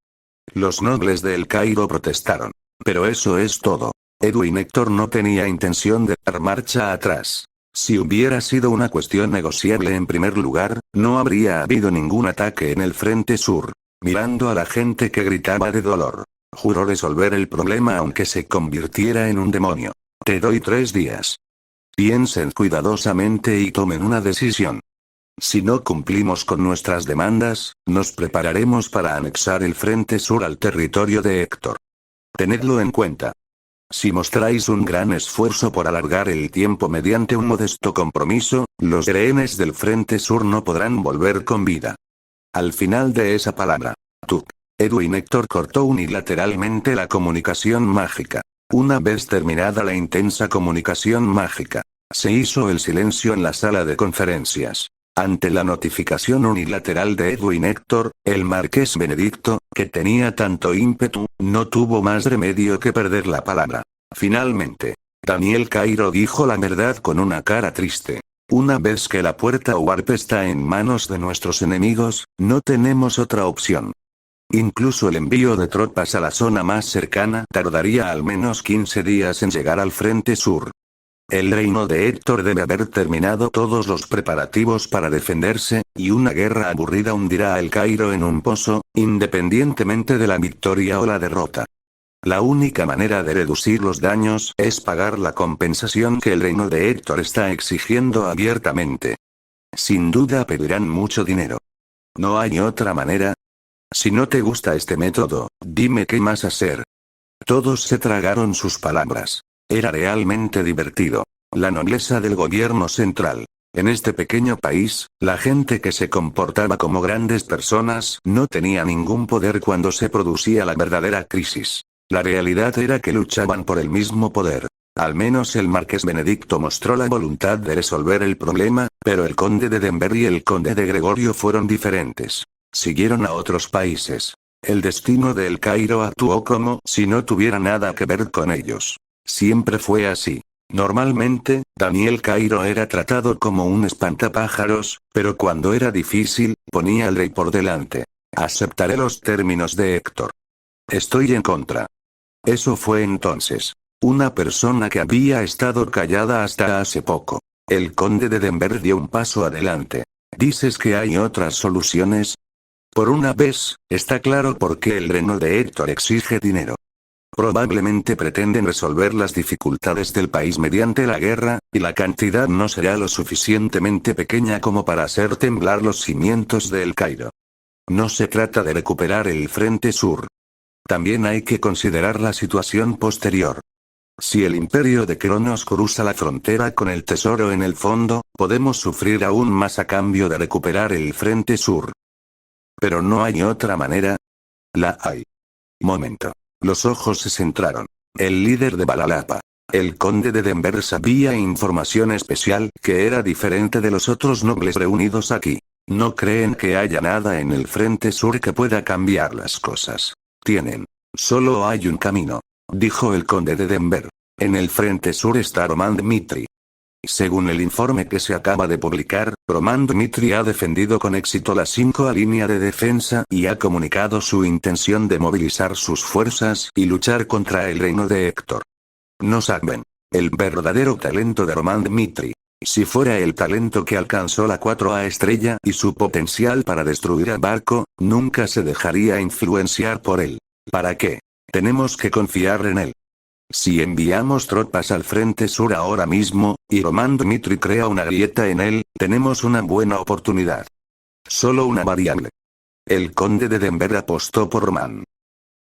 Los nobles de El Cairo protestaron. Pero eso es todo. Edwin Héctor no tenía intención de dar marcha atrás. Si hubiera sido una cuestión negociable en primer lugar, no habría habido ningún ataque en el frente sur. Mirando a la gente que gritaba de dolor, juró resolver el problema aunque se convirtiera en un demonio. Te doy 3 días. Piensen cuidadosamente y tomen una decisión. Si no cumplimos con nuestras demandas, nos prepararemos para anexar el frente sur al territorio de Héctor. Tenedlo en cuenta. Si mostráis un gran esfuerzo por alargar el tiempo mediante un modesto compromiso, los rehenes del frente sur no podrán volver con vida. Al final de esa palabra, Edwin Héctor cortó unilateralmente la comunicación mágica. Una vez terminada la intensa comunicación mágica, se hizo el silencio en la sala de conferencias. Ante la notificación unilateral de Edwin Héctor, el marqués Benedicto, que tenía tanto ímpetu, no tuvo más remedio que perder la palabra. Finalmente, Daniel Cairo dijo la verdad con una cara triste. Una vez que la puerta Warp está en manos de nuestros enemigos, no tenemos otra opción. Incluso el envío de tropas a la zona más cercana tardaría al menos 15 días en llegar al frente sur. El reino de Héctor debe haber terminado todos los preparativos para defenderse, y una guerra aburrida hundirá a El Cairo en un pozo, independientemente de la victoria o la derrota. La única manera de reducir los daños es pagar la compensación que el reino de Héctor está exigiendo abiertamente. Sin duda pedirán mucho dinero. ¿No hay otra manera? Si no te gusta este método, dime qué más hacer. Todos se tragaron sus palabras. Era realmente divertido. La nobleza del gobierno central. En este pequeño país, la gente que se comportaba como grandes personas no tenía ningún poder cuando se producía la verdadera crisis. La realidad era que luchaban por el mismo poder. Al menos el marqués Benedicto mostró la voluntad de resolver el problema, pero el conde de Denver y el conde de Gregorio fueron diferentes. Siguieron a otros países. El destino de El Cairo actuó como si no tuviera nada que ver con ellos. Siempre fue así. Normalmente, Daniel Cairo era tratado como un espantapájaros, pero cuando era difícil, ponía al rey por delante. Aceptaré los términos de Héctor. Estoy en contra. Eso fue entonces. Una persona que había estado callada hasta hace poco. El conde de Denver dio un paso adelante. ¿Dices que hay otras soluciones? Por una vez, está claro por qué el reino de Héctor exige dinero. Probablemente pretenden resolver las dificultades del país mediante la guerra, y la cantidad no será lo suficientemente pequeña como para hacer temblar los cimientos de El Cairo. No se trata de recuperar el frente sur. También hay que considerar la situación posterior. Si el imperio de Cronos cruza la frontera con el tesoro en el fondo, podemos sufrir aún más a cambio de recuperar el frente sur. Pero no hay otra manera. La hay. Momento. Los ojos se centraron. El líder de Balalapa, el conde de Denver, sabía información especial que era diferente de los otros nobles reunidos aquí. No creen que haya nada en el frente sur que pueda cambiar las cosas. Solo hay un camino, dijo el conde de Denver. En el frente sur está Roman Dmitri. Según el informe que se acaba de publicar, Roman Dmitri ha defendido con éxito la 5 línea de defensa y ha comunicado su intención de movilizar sus fuerzas y luchar contra el reino de Héctor. No saben el verdadero talento de Roman Dmitri. Si fuera el talento que alcanzó la 4A estrella y su potencial para destruir a Barco, nunca se dejaría influenciar por él. ¿Para qué? Tenemos que confiar en él. Si enviamos tropas al frente sur ahora mismo, y Roman Dmitri crea una grieta en él, tenemos una buena oportunidad. Solo una variable. El conde de Denver apostó por Roman.